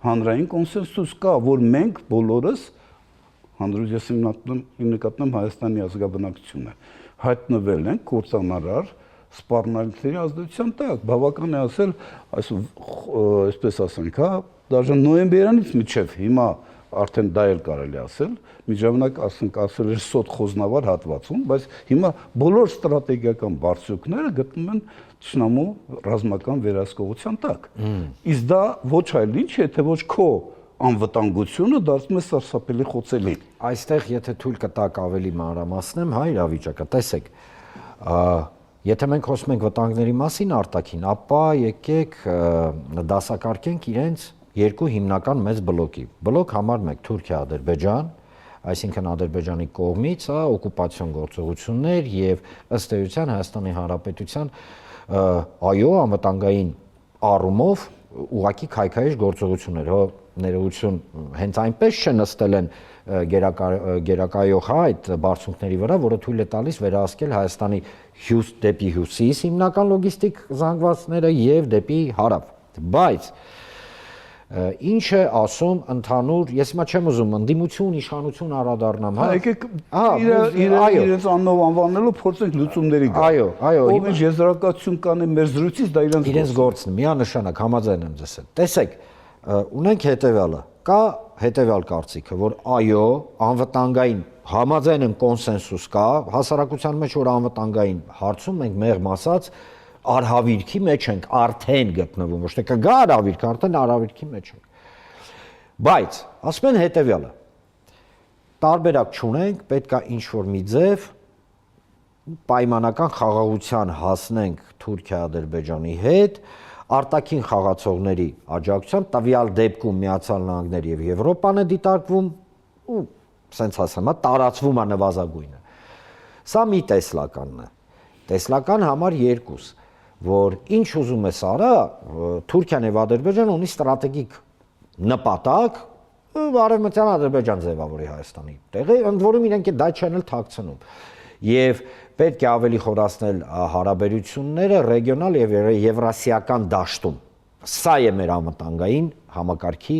հանրային կոնսենսուս կա, որ մենք բոլորս հանրույթ նկատնում Հայաստանի ազգաբնակչությունը հայտնվել են կործանարար սպառնալիքների ազդեցության տակ, բավական է ասել, այսպես ասենք, դաժե նոյեմբերանից մինչև հիմա արդեն դա էլ կարելի ասել, միջավանակ ասել էր սոտ խոզնավար հատվածում, բայց հիմա բոլոր ստրատեգիական բարձրությունները գտնում են ճշնամու ռազմական վերահսկողության տակ։ Իսկ դա ոչ այլ ինչ է, թե ոչ քո անվտանգությունը դարձնում է սարսափելի խոցելի։ Այստեղ եթե թույլ կտակ ավելի մանրամասնեմ, իրավիճակը, տեսեք, եթե մենք խոսում ենք վտանգների մասին արտաքին, ապա եկեք դասակարգենք իրենց երկու հիմնական մեծ բլոկի։ Բլոկ համար 1 Թուրքիա-Ադրբեջան, այսինքն Ադրբեջանի կողմից օկուպացիոն գործողություններ եւ ըստ էության Հայաստանի Հանրապետության այո անվտանգային առումով ուղղակի քայքայիչ գործողություններ, ներողություն, հենց այնպես չնստել են գերակայող այդ բարձունքների վրա, որը թույլ է տալիս վերահսկել Հայաստանի դեպի հյուսիս հիմնական լոգիստիկ զանգվածները եւ դեպի հարավ։ Բայց ինչ է ասում ընդհանուր, ես հիմա չեմ ուզում ընդդիմություն, իշխանություն անդրադառնամ, եկեք իրենց աննով անվանելով փորձենք լուծումների գալ։ Այո, ով ինչ եզրակացություն կանի մեր զրույցից, դա իրենց գործն է, միանշանակ համաձայն եմ ձեզ հետ։ Տեսեք, ունենք հետևյալը, կա հետևյալ կարծիքը, որ այո, անվտանգային համաձայն եմ կոնսենսուս կա, հասարակության մեջ որ անվտանգային հարցում մենք մեղմ ասած արհավիրքի մեջ ենք արդեն գտնվում, ոչ թե կգա արհավիրք, արդեն արհավիրքի մեջ ենք։ Բայց ասում են հետևյալը. տարբերակ չունենք, պետքա ինչ-որ մի ձև պայմանական խաղաղության հասնենք Թուրքիա-Ադրբեջանի հետ, արտաքին խաղացողների աջակցությամբ, տվյալ դեպքում Միացյալ Նահանգներ եւ Եվրոպան է դիտարկվում ու սենց ասեմ, տարածվում է նվազագույնը։ Սա մի տեսլականն է։ Տեսլական համար 2, որ ինչ ուզում ես արա, Թուրքիան եւ Ադրբեջանը ունի ստրատեգիկ նպատակ արևմտյան Ադրբեջան ձևավորի Հայաստանի տեղը, ընդ որում իրենք դա չեն էլ թաքցնում։ Եվ պետք է ավելի խորացնել հարաբերությունները ռեգիոնալ եւ եվրասիական դաշտում։ Սա է մեր անվտանգային համակարգի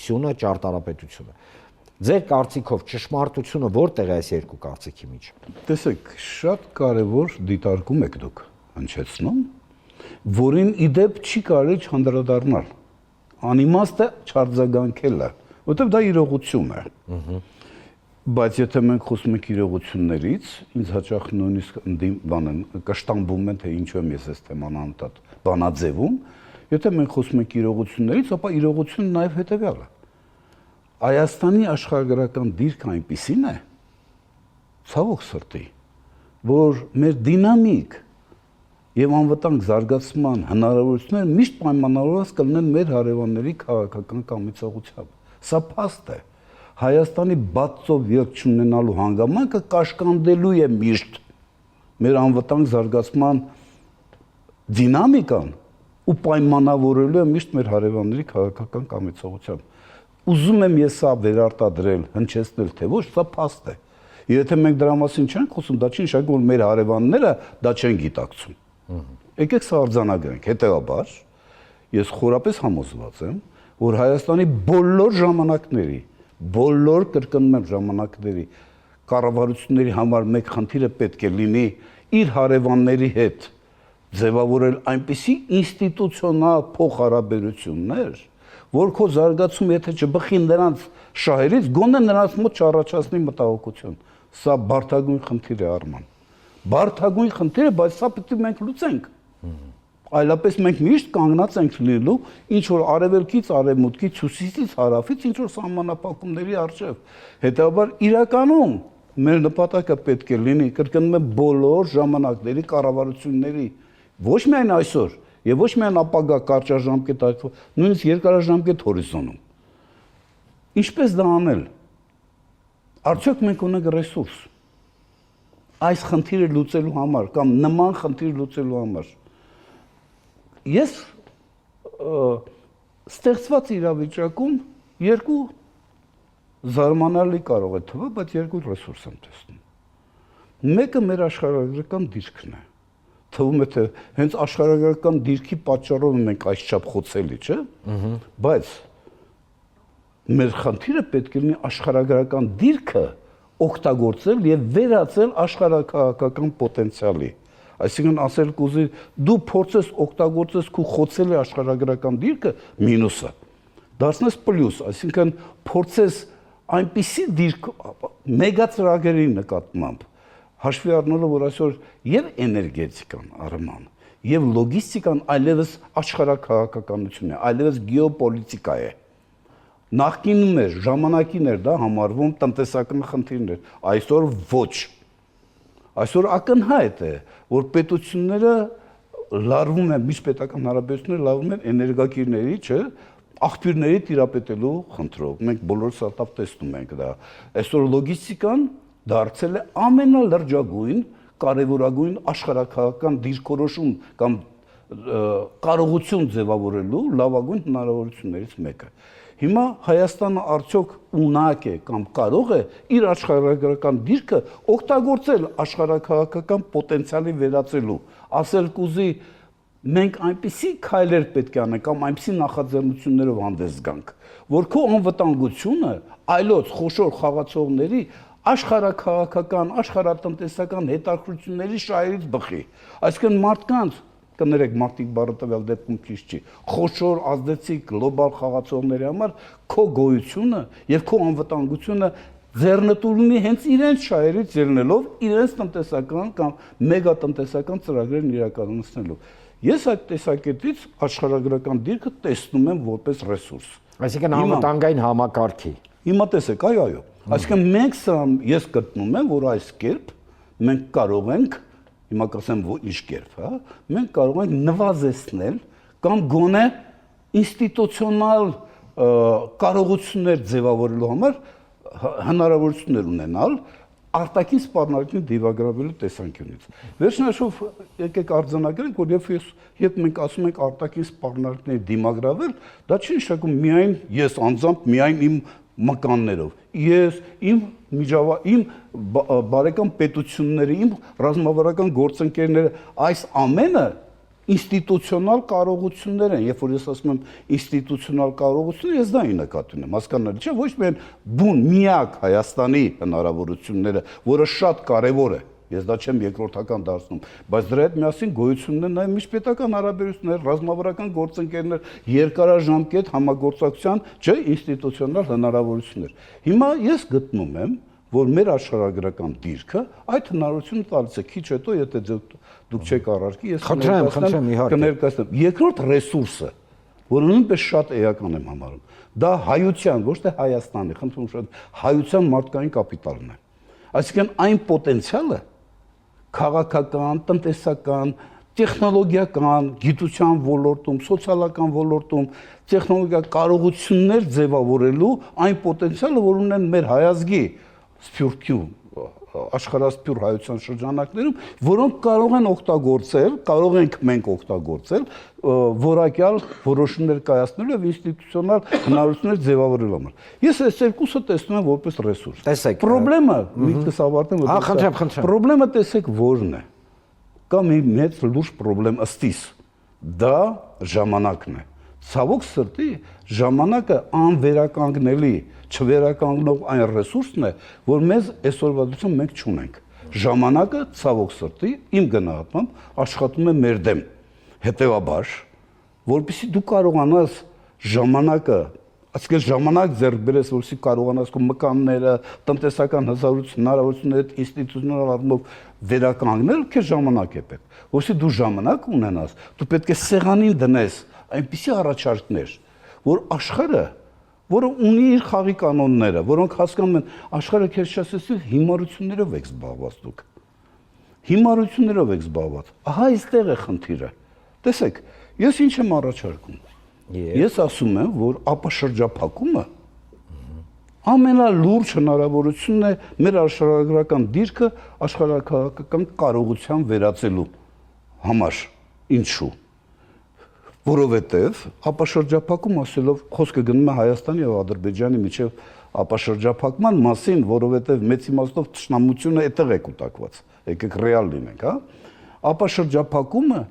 սյունը, ճարտարապետությունը։ Ձեր կարծիքով ճշմարտությունը որտեղ է այս երկու կարծիքի մեջ։ Տեսեք, շատ կարևոր դիտարկում եք դուք հնչեցնում, որին իդեպ չի կարելի չանդրադառնալ։ Անիմաստը չարձագանքելը, որտեղ դա իրողություն է։ Բայց եթե մենք խոսում ենք իրողություններից, ինձ հաճախ նույնիսկ կշտամբում են, թե ինչու եմ ես այս թեման անընդհատ բանաձևում, Եթե մենք խոսում ենք իրողություններից, ապա իրողությունը նաև հետևյալը։ Հայաստանի աշխարհագրական դիրքը այնպիսին է, ցավոք սրտի, որ մեր դինամիկ եւ անվտանգ զարգացման հնարավորությունները միշտ պայմանավորված կլինեն մեր հարևանների քաղաքական կամեցողությամբ։ Սա փաստ է։ Հայաստանի բացով ելք չունենալու հանգամանքը կաշկանդելու է միշտ մեր անվտանգ զարգացման դինամիկան ու պայմանավորելու է միշտ մեր հարևանների քաղաքական կամեցողությամբ։ Ուզում եմ ես սա վերարտադրել, հնչեցնել, թե ոչ, սա փաստ է։ Եթե մենք դրա մասին չենք խոսում, դա չի նշանակում, որ մեր հարևանները դա չեն գիտակցում։ Եկեք սա արձանագրենք, հետեւաբար ես խորապես համոզված եմ, որ Հայաստանի բոլոր ժամանակների, բոլոր կրկնում եմ ժամանակների կառավարությունների համար մեկ խնդիրը պետք է լինի իր հարևանների հետ ձևավորել այնպիսի ինստիտուցիոնալ փոխհարաբերություններ, որ քո զարգացումը եթե չբխի նրանց շահերից, գոնե նրանց մոտ չառաջացնի մտահոգություն։ Սա բարդագույն խնդիր է, Արման։ Բարդագույն խնդիր է, բայց սա պետք է մենք լուծենք։ Այլապես մենք միշտ կանգնած ենք լինելու ինչ որ արևելքից, արևմուտքից, հյուսիսից, հարավից ինչ որ սահմանափակումների առջև։ Հետևաբար իրականում մեր նպատակը պետք է լինի, կրկնում եմ, բոլոր ժամանակների կառավարությունների, ոչ միայն այսօր, եւ ոչ միայն ապագա կարճաժամկետ, նույնիսկ երկարաժամկետ հորիզոնում։ Ինչպես դա անել։ Արդյոք մենք ունենք ռեսուրս այս խնդիրը լուծելու համար կամ նման խնդիր լուծելու համար։ Ես ստեղծված իրավիճակում երկու զարմանալի կարող է թվալ, բայց երկու ռեսուրս եմ տեսնում։ Մեկը մեր աշխարհագրական դիրքն է։ Թվում է, թե հենց աշխարհագրական դիրքի պատճառով մենք այսչափ խոցելի, չէ՞։ Բայց մեր խնդիրը պետք է լինի աշխարհագրական դիրքը օգտագործել եւ վերածել աշխարհաքաղաքական պոտենցիալի։ Այսինքն ասել կուզի դու փորձես օգտագործես քո խոցելի աշխարհագրական դիրքը մինուսը դարձնես պլյուս, այսինքն փորձես այնպիսի դիրք մեգա նկատմամբ հաշվի առնելով, որ այսօր եւ էներգետիկան, Արման, եւ լոգիստիկան այլևս աշխարհաքաղաքականություն է, այլևս գեոպոլիտիկա է։ Նախկինում էր, ժամանակին էր դա համարվում տնտեսական խնդիրներ, այսօր ոչ։ Այսօր ակնհայտ է, որ պետությունները լարվում են, միջպետական հարաբերությունները լարվում են էներգակիրների, չէ, աղբյուրների տիրապետելու խնդրով։ Մենք բոլորս հատավ տեսնում ենք դա։ Այսօր լոգիստիկան դարձել է ամենալրջագույն, կարևորագույն աշխարհաքաղաքական դիրքորոշում կամ կարողություն ձևավորելու լավագույն հնարավորություններից մեկը։ Հիմա Հայաստանը արդյոք ունակ է կամ կարող է իր աշխարհագրական դիրքը օգտագործել աշխարհաքաղաքական պոտենցիալի վերածելու, ասել կուզի մենք այնպիսի քայլեր պետք է անենք կամ այնպիսի նախաձեռնություններով հանդես գանք, որ քո անվտանգությունը այլոց խոշոր խաղացողների աշխարհաքաղաքական, աշխարհատնտեսական հետաքրքրությունների շահերից բխի։ Այսինքն մարդկանց, կներեք, մարդիկ բառը տվյալ դեպքում ճիշտ չի, խոշոր ազդեցիկ գլոբալ խաղացողների համար քո գոյությունը եւ քո անվտանգությունը ձեռնտու հենց իրենց շահերից ելնելով իրենց տնտեսական կամ մեգատնտեսական ծրագրերն իրականացնելու։ Ես այդ տեսակետից աշխարհագրական դիրքը տեսնում եմ որպես ռեսուրս։ Այսինքն անվտանգային համակարգի։ Հիմա տեսեք, այո։ Այսինքն մենք սա ես գտնում եմ, որ այս կերպ մենք կարող ենք, հիմա կասեմ ինչ կերպ, հա, մենք կարող ենք նվազեցնել կամ գոնե ինստիտուցիոնալ կարողություններ ձևավորելու համար հնարավորություններ ունենալ արտաքին սպառնալիքին դիվագրավելու տեսանկյունից։ Վերջնաշով եկեք արձանագրենք, որ երբ մենք ասում ենք արտաքին սպառնալիքների դիմագրավել, դա չի նշանակում միայն ես անձամբ միայն իմ մկաններով։ Ես իմ բարեկամ պետությունները, իմ ռազմավարական գործընկերները, այս ամենը ինստիտուցիոնալ կարողություններ են, երբ որ ես ասում եմ ինստիտուցիոնալ կարողություններ, ես դա նկատի ունեմ, հասկանալի չէ, ոչ միայն բուն միակ Հայաստանի հնարավորությունները, որը շատ կարևոր է, ես դա չեմ երկրորդական դարձնում, բայց դրա հետ միասին գոյություն ունեն նաև միջպետական հարաբերություններ, ռազմավարական գործընկերներ, երկարաժամկետ համագործակցության, չէ, ինստիտուցիոնալ հնարավորություններ։ Հիմա ես գտնում եմ, որ մեր աշխարհագրական դիրքը այդ հնարավորությունը տալիս է, քիչ հետո եթե դուք չեք առարկի, ես կներկայացնեմ։ Երկրորդ ռեսուրսը, որը նույնպես շատ էական եմ համարում։ Դա հայության, ոչ թե Հայաստանի, խնդրում շատ հայության մարդկային կապիտալն է։ Այսինքն այն պոտենցիալը քաղաքական, տնտեսական, տեխնոլոգիական, գիտության ոլորտում, սոցիալական ոլորտում տեխնոլոգիական կարողություններ ձևավորելու այն պոտենցիալը, որ ունեն մեր հայազգի սփյուռքի աշխարհասփյուռ հայության շրջանակներում, որոնք կարող են օգտագործել, կարող ենք մենք օգտագործել որակյալ որոշումներ կայացնելու եւ ինստիտուցիոնալ հնարավորություններ ձևավորելու համար։ Ես այս երկուսը տեսնում եմ որպես ռեսուրս։ Տեսեք, Պրոբլեմը, միտքս ավարտեմ, խնդրեմ։ Պրոբլեմը տեսեք որն է։ Կա մի մեծ լուրջ պրոբլեմ ըստիս։ Դա ժամանակն է։ Ցավոք սրտի, ժամանակը անվերականգնելի, չվերականգնող այն ռեսուրսն է, որ մեզ այսօրվա դրությամբ մենք չունենք։ Ժամանակը, ցավոք սրտի, իմ գնահատմամբ աշխատում է մեր դեմ։ Հետևաբար, որպեսզի դու կարողանաս ժամանակը, այսինքն ժամանակ ձեռք բերես, որպեսզի կարողանաս քո մկանները, տնտեսական հնարավորությունները ինստիտուցիոնալ առումով վերականգնել, քեզ ժամանակ է պետք։ Որպեսզի դու ժամանակ ունենաս, դու պետք է սեղանին դնես այնպիսի առաջարկներ, որ աշխարհը, որը ունի իր խաղի կանոնները, որոնք հասկանում են, աշխարհը քեզ շասեցի հիմարություններով եք զբաղված դուք։ Հիմարություններով եք զբաղված։ Ահա այստեղ է խնդիրը։ Տեսեք, ես ինչ եմ առաջարկում։ Ես ասում եմ, որ ապաշրջափակումը ամենալուրջ հնարավորությունն է մեր աշխարհագրական դիրքը աշխարհակաղակական կարողության վերածելու համար։ Ինչու՞։ Որովհետև ապաշրջափակում ասելով խոսքը գնում է Հայաստանի եւ Ադրբեջանի միջև ապաշրջափակման մասին, որովհետև մեծ իմաստով ճշնամությունը այդտեղ է կուտակված։ Եկեք ռեալ լինենք, հա։ Ապաշրջափակումը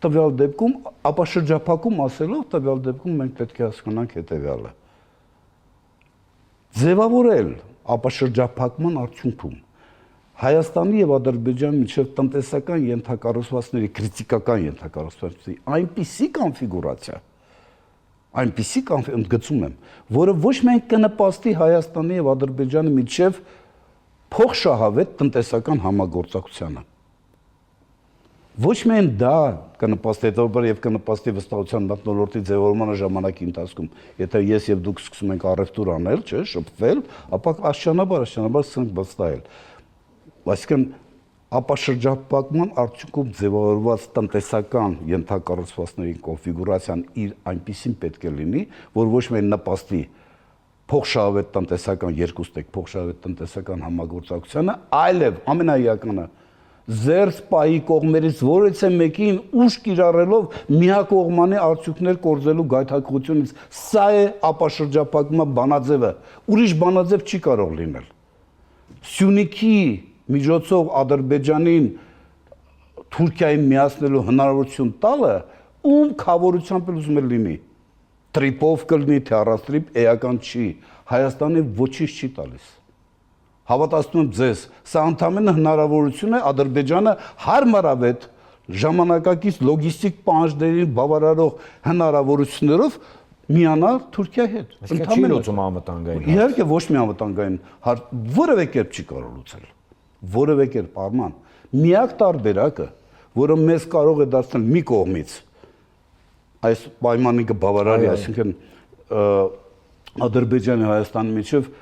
տվյալ դեպքում ապաշրջափակում ասելով տվյալ դեպքում մենք պետք է հասկանանք հետեւյալը։ Ձևավորել ապաշրջափակման արդյունքում Հայաստանի եւ Ադրբեջանի միջև տնտեսական ենթակառուցվածքների քրիտիկական ենթակառուցվածքների այնպիսի կոնֆիգուրացիա, ընդգծում եմ, որը ոչ միայն կնպաստի Հայաստանի եւ Ադրբեջանի միջև փոխշահավետ տնտեսական համագործակցությանը։ Ոչ միայն դա կնպաստի հետևաբար եւ կնպաստի վստահության մթնոլորտի ձևավորմանը ժամանակի ընթացքում, եթե ես եւ դուք սկսում ենք առևտուր անել, չէ, շփվել, ապա աշճանաբար սկսենք վստահել։ Այսինքն ապաշրջափակման արդյունքում ձևավորված տնտեսական ենթակառուցվածքների կոնֆիգուրացիան իր այնպիսին պետք է լինի, որ ոչ միայն նպաստի փոխշահավետ տնտեսական երկուստեք փոխշահավետ տնտեսական համագործակցությանը, այլև ամենաիականը զերծ պայի կողմերից որևէ մեկին ուժ կիրառելով միակողմանի արդյունքներ կորզելու գայթակղությունից։ Սա է ապաշրջափակման բանաձևը։ Ուրիշ բանաձև չի կարող լինել։ Սյունիքի միջոցով Ադրբեջանին Թուրքիային միացնելու հնարավորություն տալը ում խավորությամբ էլ ուզում է լինի։ Տրիպով կլինի, թե առանց տրիպ էական չի։ Հայաստանի ոչինչ չի տալիս։ Հավատացնում եմ ձեզ, սա ընդամենը հնարավորություն է Ադրբեջանը հարմարավետ ժամանակակից լոգիստիկ պահանջներին բավարարող հնարավորություններով միանալ Թուրքիայի հետ։ Չի լուծում անվտանգային։ Իհարկե ոչ մի անվտանգային որևէ կերպ չի կարող լուծել։ Որևէ կերպ Արման։ Միակ տարբերակը, որը մեզ կարող է դարձնել մի կողմից այս պայմանի կբավարարի, այսինքն Ադրբեջանի Հայաստանի միջև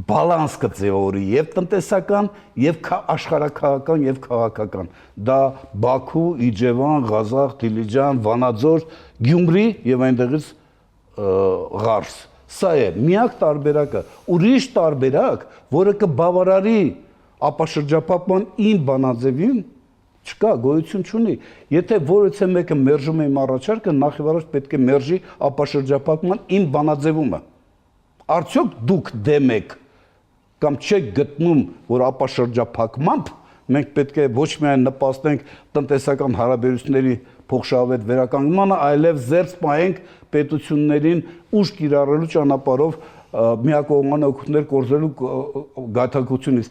բալանս կձևավորի եւ տնտեսական եւ աշխարհակաղակական եւ քաղաքական։ Դա Բաքու, Իջևան, Ղազախ, Դիլիջան, Վանաձոր, Գյումրի եւ այնտեղից Ղարս։ Սա է միակ տարբերակը, ուրիշ տարբերակ, որը կբավարարի ապաշրջափակման ին բանաձևին չկա, գոյություն չունի։ Եթե որևէ մեկը մերժում է իմ առաջարկը, նախ եւ առաջ պետք է մերժի ապաշրջափակման ին բանաձևումը։ Արդյոք դուք դեմ եք կամ չեք գտնում, որ ապաշրջափակմամբ մենք պետք է ոչ միայն նպաստենք տնտեսական հարաբերությունների փոխշահավետ վերականգնմանը, այլև զերծ պահենք պետություններին ուժ կիրառելու ճանապարհով միակողմանի օգուտներ կորզելու գայթակղությունից։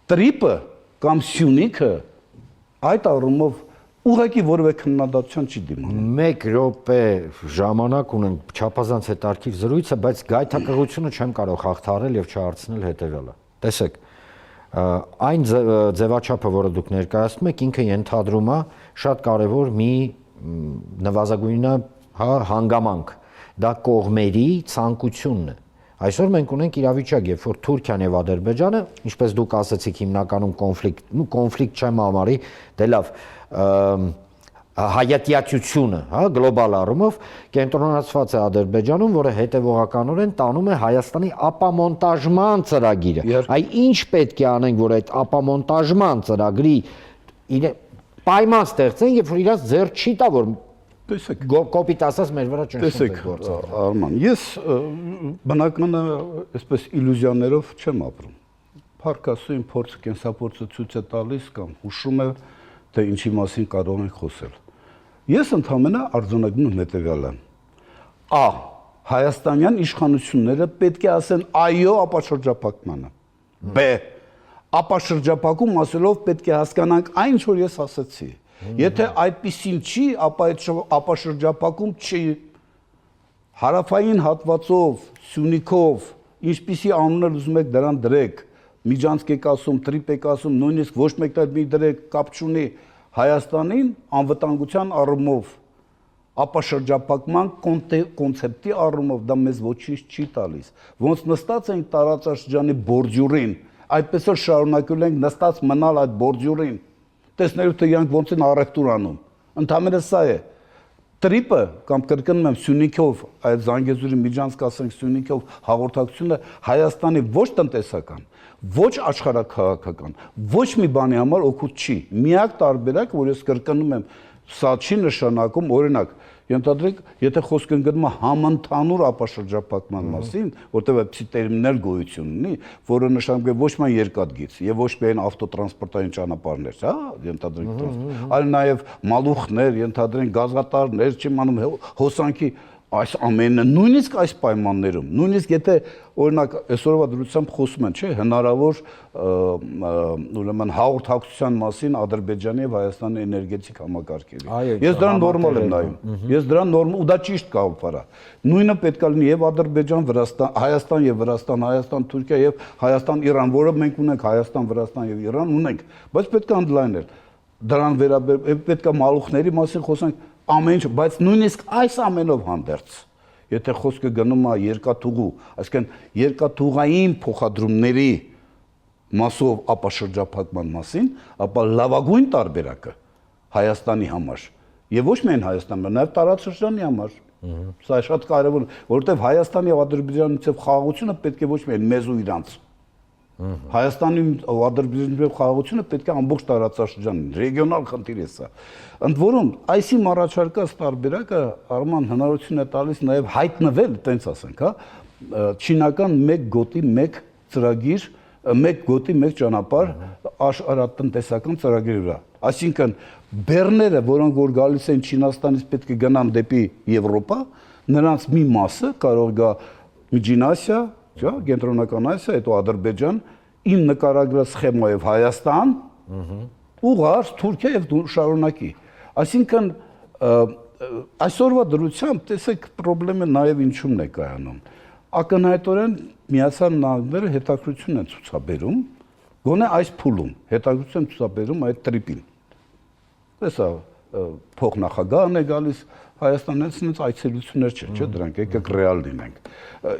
Տրիպը կամ Սյունիքը այդ առումով ուղղակի որևէ քննադատության չի դիմանում։ 1 րոպե ժամանակ ունենք չափազանց հետաքրքիր զրույցը, բայց գայթակղությունը չեմ կարող հաղթահարել եւ չհարցնել հետեւյալը։ Տեսեք, այն ձևաչափը, որը դուք ներկայացնում եք, ինքը ենթադրում է շատ կարեւոր մի նվազագույնը հա, հանգամանք, դա կողմերի ցանկությունն է։ Այսօր մենք ունենք իրավիճակ, երբ որ Թուրքիան եւ Ադրբեջանը, ինչպես դուք ասացիք, հիմնականում կոնֆլիկտ չեմ համարի, դե լավ, հայատյացությունը, հա, գլոբալ առումով կենտրոնացված է Ադրբեջանում, որը հետևողականորեն տանում է Հայաստանի ապամոնտաժման ծրագիրը։ Այ ինչ պետք է անենք, որ այդ ապամոնտաժման ծրագրի պայման ստեղծեն, երբ որ իրաց ձեռք չի տա, որ տեսեք, կոպիտ ասած մեր վրա ճնշում է գործը։ Արման, ես բնականը այսպես իլյուզիաներով չեմ ապրում։ Փառք Աստծո, իմ փորձը, կենսափորձը ցույց է տալիս կամ հուշում է, թե ինչի մասին կարող ենք խոսել։ Ես ընդհանրապես արձանագրում եմ հետևյալը. Ա. Հայաստանյան իշխանությունները պետք է ասեն այո ապաշրջափակմանը։ Բ. Ապաշրջափակում ասելով պետք է հասկանանք այն, ինչ որ ես ասացի։ Եթե այդպեսին չի, ապա այդ ապաշրջափակում չի։ Հարավային հատվածով, Սյունիքով, ինչպիսի անուններ ուզում եք դրան դրեք, Միջանցք եք ասում, Տրիպ եք ասում, նույնիսկ ոչ մեկն մի դրեք կապ չունի, Հայաստանին անվտանգության առումով, ապաշրջափակման կոնցեպտի առումով դա մեզ ոչինչ չի տալիս։ Ոնց նստած ենք տարածաշրջանի բորջուրին, այդպես էլ շարունակել ենք նստած մնալ այդ բորջուրին։ Տեսնելու թե իրանք ոնց են առևտուր անում։ Ընդհանրապես սա է։ Տրիպը կամ կրկնում եմ Սյունիքով, այդ Զանգեզուրի Միջանցք ասենք Սյունիքով հաղորդակցությունը Հայաստանի ոչ տնտեսական, ոչ աշխարհաքաղաքական, ոչ մի բանի համար օգուտ չի։ Միակ տարբերակը, որ ես կրկնում եմ, սա չի նշանակում, օրինակ, ենթադրենք, եթե խոսքը գնում է համընդհանուր ապաշրջափակման մասին, որտեղ այդպիսի տերմիններ գոյություն ունի, որը նշանակում է ոչ միայն երկաթգիծ եւ ոչ միայն ավտոտրանսպորտային ճանապարհներ, հա, ենթադրենք, այլ նաեւ մալուխներ, ենթադրենք գազատարներ, չեմ անում հոսանքի այս ամենը նույնիսկ այս պայմաններում, նույնիսկ եթե օրինակ այսօրվա դրությամբ խոսում են, չէ, հնարավոր ուրեմն հաղորդակցության մասին Ադրբեջանի եւ Հայաստանի էներգետիկ համակարգերի։ Ես դրան նորմալ եմ նայում։ Ես դրան նորմալ ու դա ճիշտ կապվարա։ Նույնը պետք է լինի եւ Ադրբեջան, Վրաստան, Հայաստան եւ Վրաստան, Հայաստան, Թուրքիա եւ Հայաստան, Իրան, որը մենք ունենք Հայաստան, Վրաստան եւ Իրան ունենք, բայց պետք է ընդլայնել։ Դրան վերաբերյալ պետք է մալուխների մասին խոսենք ամեն ինչ, բայց նույնիսկ այս ամենով հանդերձ, եթե խոսքը գնում է երկաթուղու, այսինքն երկաթուղային փոխադրումների մասով ապաշրջափակման մասին, ապա լավագույն տարբերակը Հայաստանի համար եւ ոչ միայն Հայաստանի, նաեւ տարածաշրջանի համար։ Սա շատ կարեւոր է, որովհետեւ Հայաստանի եւ Ադրբեջանի միջեւ խաղաղությունը պետք է ոչ միայն մեզ ու իրանց։ Հայաստանի ու Ադրբեջանի միջեւ խաղաղությունը պետք է ամբողջ տարածաշրջանին, ռեգիոնալ խնդիր է սա։ Ընդ որում, այսի առաջարկած տարբերակը Արման հնարավորություն է տալիս նաև հայտնվել, տենց ասենք, հա, չինական 1 գոտի 1 ծրագիր, 1 գոտի 1 ճանապարհ աշխարհատնտեսական ծրագրի վրա։ Այսինքն բեռները, որոնք որ գալիս են Չինաստանից պետք է գնան դեպի Եվրոպա, նրանց մի մասը կարող գա Միջին Ասիա, Կենտրոնական Ասիա, հետո Ադրբեջան, իմ նկարագրած սխեմայով Հայաստան, ուղղարց Թուրքիա եւ շարունակի։ Այսինքն այսօրվա դրությամբ տեսեք խնդրեմը նաև ինչումն է կայանում։ Ակնհայտորեն Միացյալ Նահանգները հետաքրքրություն են ցուցաբերում, գոնե այս փուլում հետաքրքրություն ցուցաբերում այդ տրիպին։ Տեսա փոխնախագահն է գալիս Հայաստանից ինձ այցելություններ չէ, դրանք եկեք ռեալ լինենք։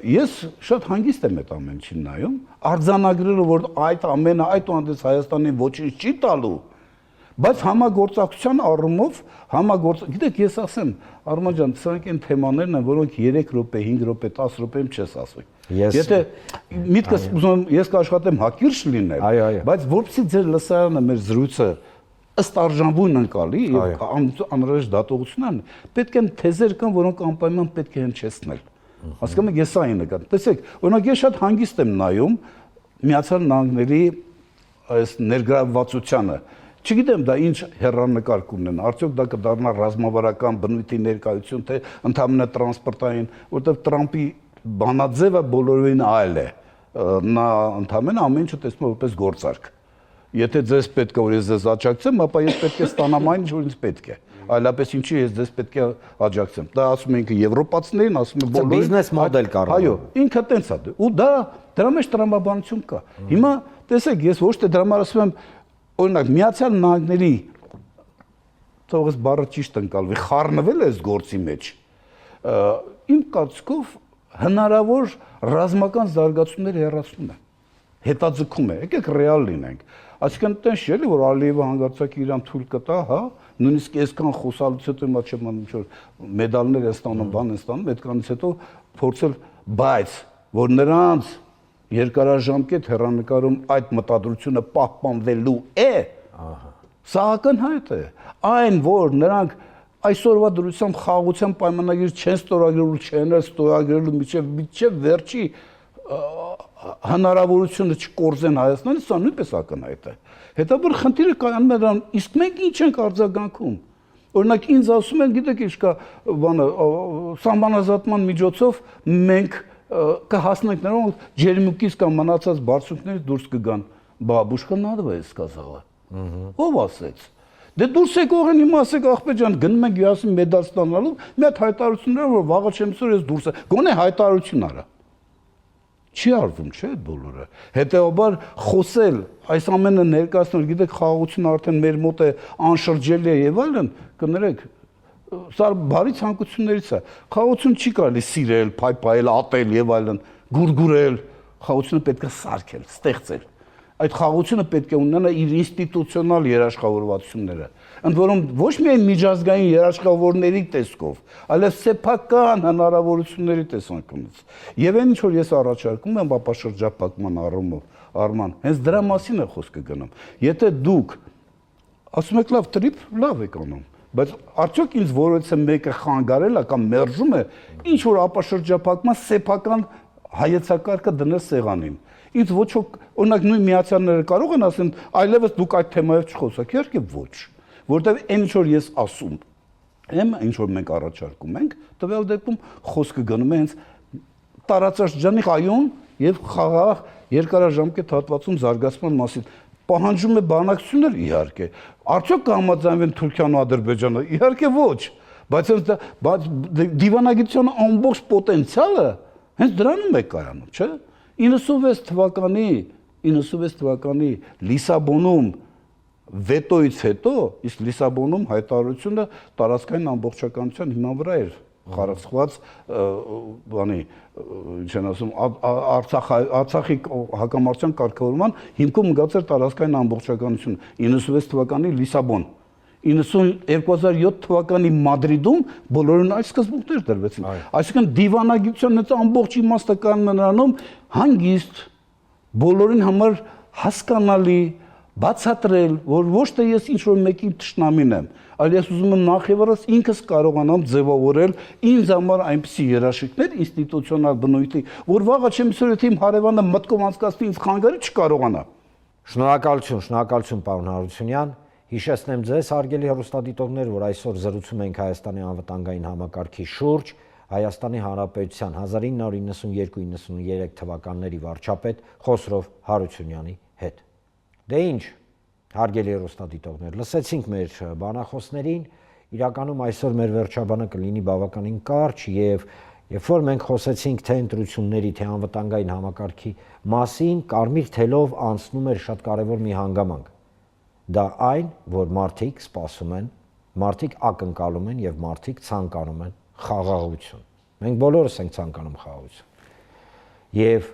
Ես շատ հանգիստ եմ այդ ամեն ինչին նայում, արձանագրելով որ այդ ամենը այդուհանդերձ Հայաստանին ոչինչ չի տալու, բայց համագործակցության առումով գիտեք, ես ասեմ, Արման ջան, սրանք այն թեմաներն են, որոնք 3 րոպե, 5 րոպե, 10 րոպեում չես ասում։ Եթե միտքս ուզում եմ ես կաշխատեմ հակիրճ լինել, բայց որպեսզի ձեր լսարանը մեր զրույցը ըստ արժանվույն ընկալի եւ անհրաժեշտ դատողությունն պետք են թեզեր կան, որոնք անպայման պետք է հնչեցնել։ Հասկանում եք, ես սա այն նկատի։ Տեսեք, օրինակ ես շատ հանգիստ եմ նայում Միացյալ Նահանգների այս ներգրավվածությանը։ Չգիտեմ դա ինչ հեռանկար կունենա, արդյոք դա կդառնա ռազմավարական բնույթի ներկայություն, թե ընդհանրապես տրանսպորտային, որտեղ Տրամպի բանաձևը բոլորովին այլ է։ Նա ընդհանրապես ամեն ինչը տեսնում է որպես գործարք։ Եթե ձեզ պետք է որ ես ձեզ աջակցեմ, ապա ես պետք է ստանամ այն, ինչ որ ինձ պետք է։ Այլապես ինչի ես ձեզ պետք է աջակցեմ։ Դա ասում ենք եվրոպացիներին, ասում են բոլորը բիզնես մոդել կարող։ Այո, ինքը տենց է։ Ու դրա մեջ տրամաբանություն կա։ Հիմա տեսեք, ես ոչ թե դրա համար ասում եմ, օրինակ Միացյալ Նահանգների թողս բառը ճիշտ ընկալվի, խառնվել է այս գործի մեջ։ իմ կարծիքով հնարավոր ռազմական զարգացումներ հեռացնում է, հետաձգում է, եկեք ռեալ լինենք։ Այսինքն տենց չէ՞ որ Ալիևը հանգարցակի իրան թույլ կտա, հա, նույնիսկ այսքան խոսալուց հետո հիմա չեմ անում ինչ-որ մեդալներ են ստանում, բան են ստանում, այդքանից հետո փորձել, բայց որ նրանց երկարաժամկետ հեռանկարում այդ մտադրությունը պահպանվելու է, սա ակնհայտ է։ Այն, որ նրանք այսօրվա դրությամբ խաղաղության պայմանագիր չեն ստորագրելու, չեն ստորագրելու միջև վերջի հնարավորությունը չկորզեն Հայաստանը, սա նույնպես ակնհայտ է։ Հետաբար խնդիրը կայանում է դրան, իսկ մենք ինչ ենք արձագանքում։ Օրինակ ինձ ասում են, գիտեք ինչ կա, բանը, սահմանազատման միջոցով մենք կհասնենք նրան, որ ջերմուկից կամ մնացած բարձունքներից դուրս կգան։ Բաբուշկա надо է сказала։ Ով ասեց։ Դե դուրս եկող են իմ ասեք ախպեր ջան, գնում ենք յասին մեդալ ստանալու, մի հատ հայտարարություններ որ վաղը չեմ սոր ես դուրս է։ Գոնե հայտարարություն արա։ Չի արվում, չէ՞ այդ բոլորը։ Հետեւաբար խոսել, այս ամենը ներկայացնել, գիտեք, խաղաղությունը արդեն մեր մոտ է, անշրջելի է եւ այլն, կներեք, սա բարի ցանկություններից է։ Խաղաղություն չի կարելի սիրել, փայփայել, ատել եւ այլն, գուրգուրել, խաղաղությունը պետք է սարքել, ստեղծել։ Այդ խաղաղությունը պետք է ունենա իր ինստիտուցիոնալ երաշխավորվածությունները, ընդ որում ոչ միայն միջազգային երաշխավորների տեսքով, այլև սեփական հնարավորությունների տեսանկյունից։ Եվ այն ինչ որ ես առաջարկում եմ ապաշրջապակման առման, հենց դրա մասին է խոսքը գնում։ Եթե դուք ասում եք լավ տրիպ, լավ եք անում, բայց արդյոք ինձ որևէ մեկը խանգարել է կամ մերժում է ինչ որ ապաշրջապակման սեփական հայեցակարգը դնել սեղանին։ Ինձ ոչ ոք, օրինակ նույն միացյալները կարող են ասեն, այլևս դուք այդ թեմայով չխոսաք, իհարկե ոչ, որտեղ այն ինչ որ ես ասում եմ, ինչ որ մենք առաջարկում ենք, տվյալ դեպքում խոսքը գնում է հենց տարածաշրջանի կայուն եւ խաղաղ երկարաժամկետ հատվածում զարգացման մասին։ Պահանջում է բանակցություններ, իհարկե։ Արդյոք կհամաձայնվեն Թուրքիան ու Ադրբեջանը, իհարկե ոչ, բայց դիվանագիտության ամբողջ պոտենցիալը հենց դրանում է կայանում, չէ՞։ 96 թվականի Լիսաբոնում վետոից հետո, իսկ Լիսաբոնում հայտարարությունը տարածքային ամբողջականության հիման վրա էր խարսխված, բանի, ինչ են ասում, Արցախի հակամարտության կարգավորման հիմքում ընկած էր տարածքային ամբողջականությունը 96 թվականի Լիսաբոն 2007 թվականի Մադրիդում բոլորին այս սկզբունքներ դրվեցին։ Այսինքն դիվանագիտության այդ ամբողջ իմաստը կանում է նրանում հանգիստ բոլորին համար հասկանալի բացատրել, որ ոչ թե ես ինչ որ մեկի թշնամին եմ, այլ ես ուզում եմ նախ եւ առաջ ինքս կարողանամ ձևավորել ինձ համար այնպիսի երաշխիքներ ինստիտուցիոնալ բնույթի, որ վաղը չեմ սորը իմ հարևանը մտքով անցկացնի ինձ խանգարի չկարողանա։ Շնորհակալություն, պարոն Հարությունյան։ Հիշեցնեմ ձեզ, հարգելի հեռուստադիտողներ, որ այսօր զրուցում ենք Հայաստանի անվտանգային համակարգի շուրջ Հայաստանի Հանրապետության 1992-93 թվականների վարչապետ Խոսրով Հարությունյանի հետ։ Դե ինչ, հարգելի հեռուստադիտողներ, լսեցինք մեր բանախոսներին, իրականում այսօր մեր վերջաբանը կլինի բավականին կարճ եւ երբ որ մենք խոսեցինք թե ընտրությունների, թե անվտանգային համակարգի մասին, կարմիր թելով անցնում էր շատ կարևոր մի հանգամանք։ Դա այն, որ մարդիկ սպասում են, մարդիկ ակնկալում են եւ մարդիկ ցանկանում են խաղաղություն։ Մենք բոլորս ենք ցանկանում խաղաղություն։ Եվ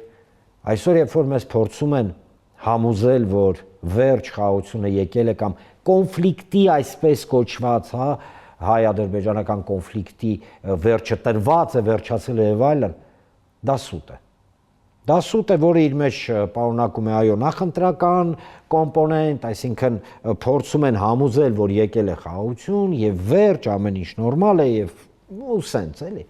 այսօր երբ որ մեզ փորձում են համոզել, որ վերջ խաղաղությունը եկել է կամ կոնֆլիկտի այսպես կոչված, հա, հայ-ադրբեջանական կոնֆլիկտի վերջը տրված է, վերջացել է եւ այլն, դա սուտ է։ Դա սուտ է, որը իր մեջ պարունակում է այո նախընտրական կոմպոնենտ, այսինքն փորձում են համոզել, որ եկել է խաղաղություն եւ վերջ ամեն ինչ նորմալ է եւ սենց էլի։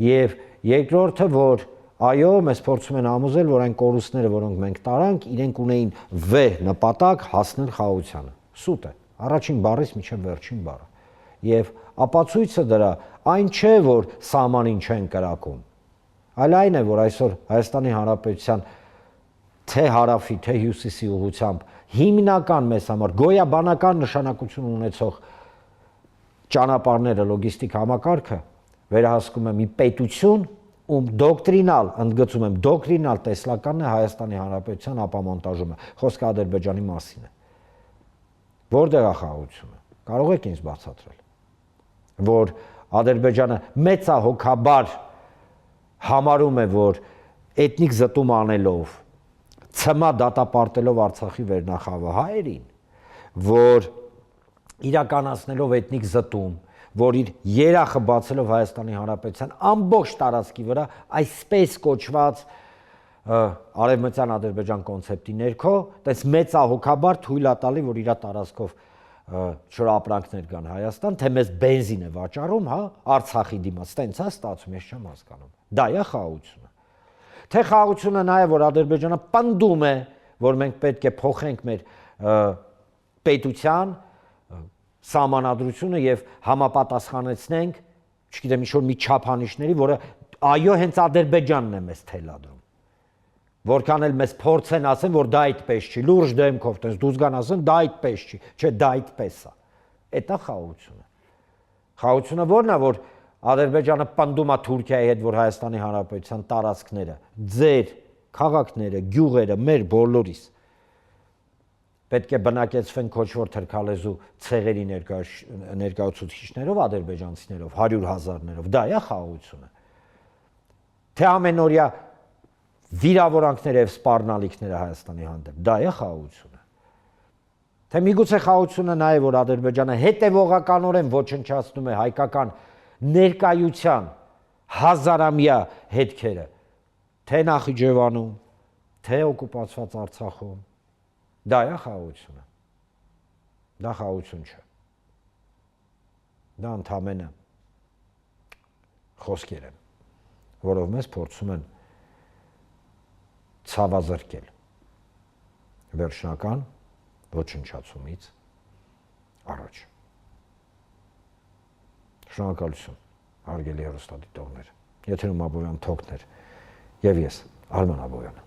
Եվ երկրորդը, որ այո, մեզ փորձում են համոզել, որ այն կորուստները, որոնք մենք տարանք, իրենք ունեին վեհ նպատակ հասնել խաղաղությանը։ Սուտ է, առաջին բառից մինչև վերջին բառը։ Եվ ապացույցը դրա այն չէ, որ սահմանին չեն կրակում, այլ այն է, որ այսօր Հայաստանի Հանրապետության թե հարավի, թե հյուսիսի ուղղությամբ հիմնական մեզ համար գոյաբանական նշանակություն ունեցող ճանապարհները, լոգիստիկ համակարգը վերահսկում է մի պետություն, ում դոկտրինալ, ընդգծում եմ, դոկտրինալ տեսլականն է Հայաստանի Հանրապետության ապամոնտաժումը, խոսքը Ադրբեջանի մասին է։ Որտեղ է խաղաղությունը։ Կարող եք ինձ բացատրել, որ Ադրբեջանը մեծահոգաբար համարում է, որ էթնիկ զտում անելով, ցմա դատապարտելով Արցախի վերնախավահայերին, որ իրականացնելով էթնիկ զտում, որ իր երախը բացելով Հայաստանի Հանրապետության ամբողջ տարածքի վրա այսպես կոչված արևմտյան Ադրբեջան կոնցեպտի ներքո, տես մեծահոգաբար թույլ է տալի, որ իր տարածքով շորապրանքներ կան Հայաստան, թե մեզ բենզին է վաճառում, հա, Արցախի դիմաց, տենց է ստացվում, ես չեմ հասկանում։ Դա է խաղաղությունը։ Թե խաղաղությունը նա է, որ Ադրբեջանը պնդում է, որ մենք պետք է փոխենք մեր պետության սահմանադրությունը եւ համապատասխանեցնենք, չգիտեմ, ինչ-որ մի չափանիշների, որը այո, հենց Ադրբեջանն է մեզ թելադրում։ Որքան էլ մեզ փորձեն ասեն, որ դա այդպես չի, լուրջ դեմքով, տես դուզ գան ասեն, դա այդպես չի, չէ, դա այդպես է։ Էդ է խաղաղությունը։ Խաղաղությունը ո՞րն է, որ Ադրբեջանը պնդում է Թուրքիայի հետ, որ Հայաստանի Հանրապետության տարածքները, ձեր քաղաքները, գյուղերը, մեր բոլորիս պետք է բնակեցվեն քոչվոր թրքալեզու ցեղերի ներկայացուցիչներով, ադրբեջանցիներով, 100,000-ներով, դա է խաղաղությունը։ Թե ամենօրյա վիրավորանքները եւ սպառնալիքները Հայաստանի հանդեպ, դա է խաղաղությունը։ Թե միգուցե խաղաղությունը նա է, որ Ադրբեջանը հետևողականորեն ոչնչացնում է հայկական ներկայության հազարամյա հետքերը, թե Նախիջևանում, թե օկուպացված Արցախում, դա է խաղաղությունը։ Դա խաղաղություն չէ։ Դա ընդամենը խոսքեր են, որով մեզ փորձում են ցավազրկել վերջնական ոչնչացումից առաջ։ Շնորհակալություն, հարգելի հեռուստադիտողներ։ Եթերում Աբովյան Թոքներ եւ ես, Արման Աբովյանը։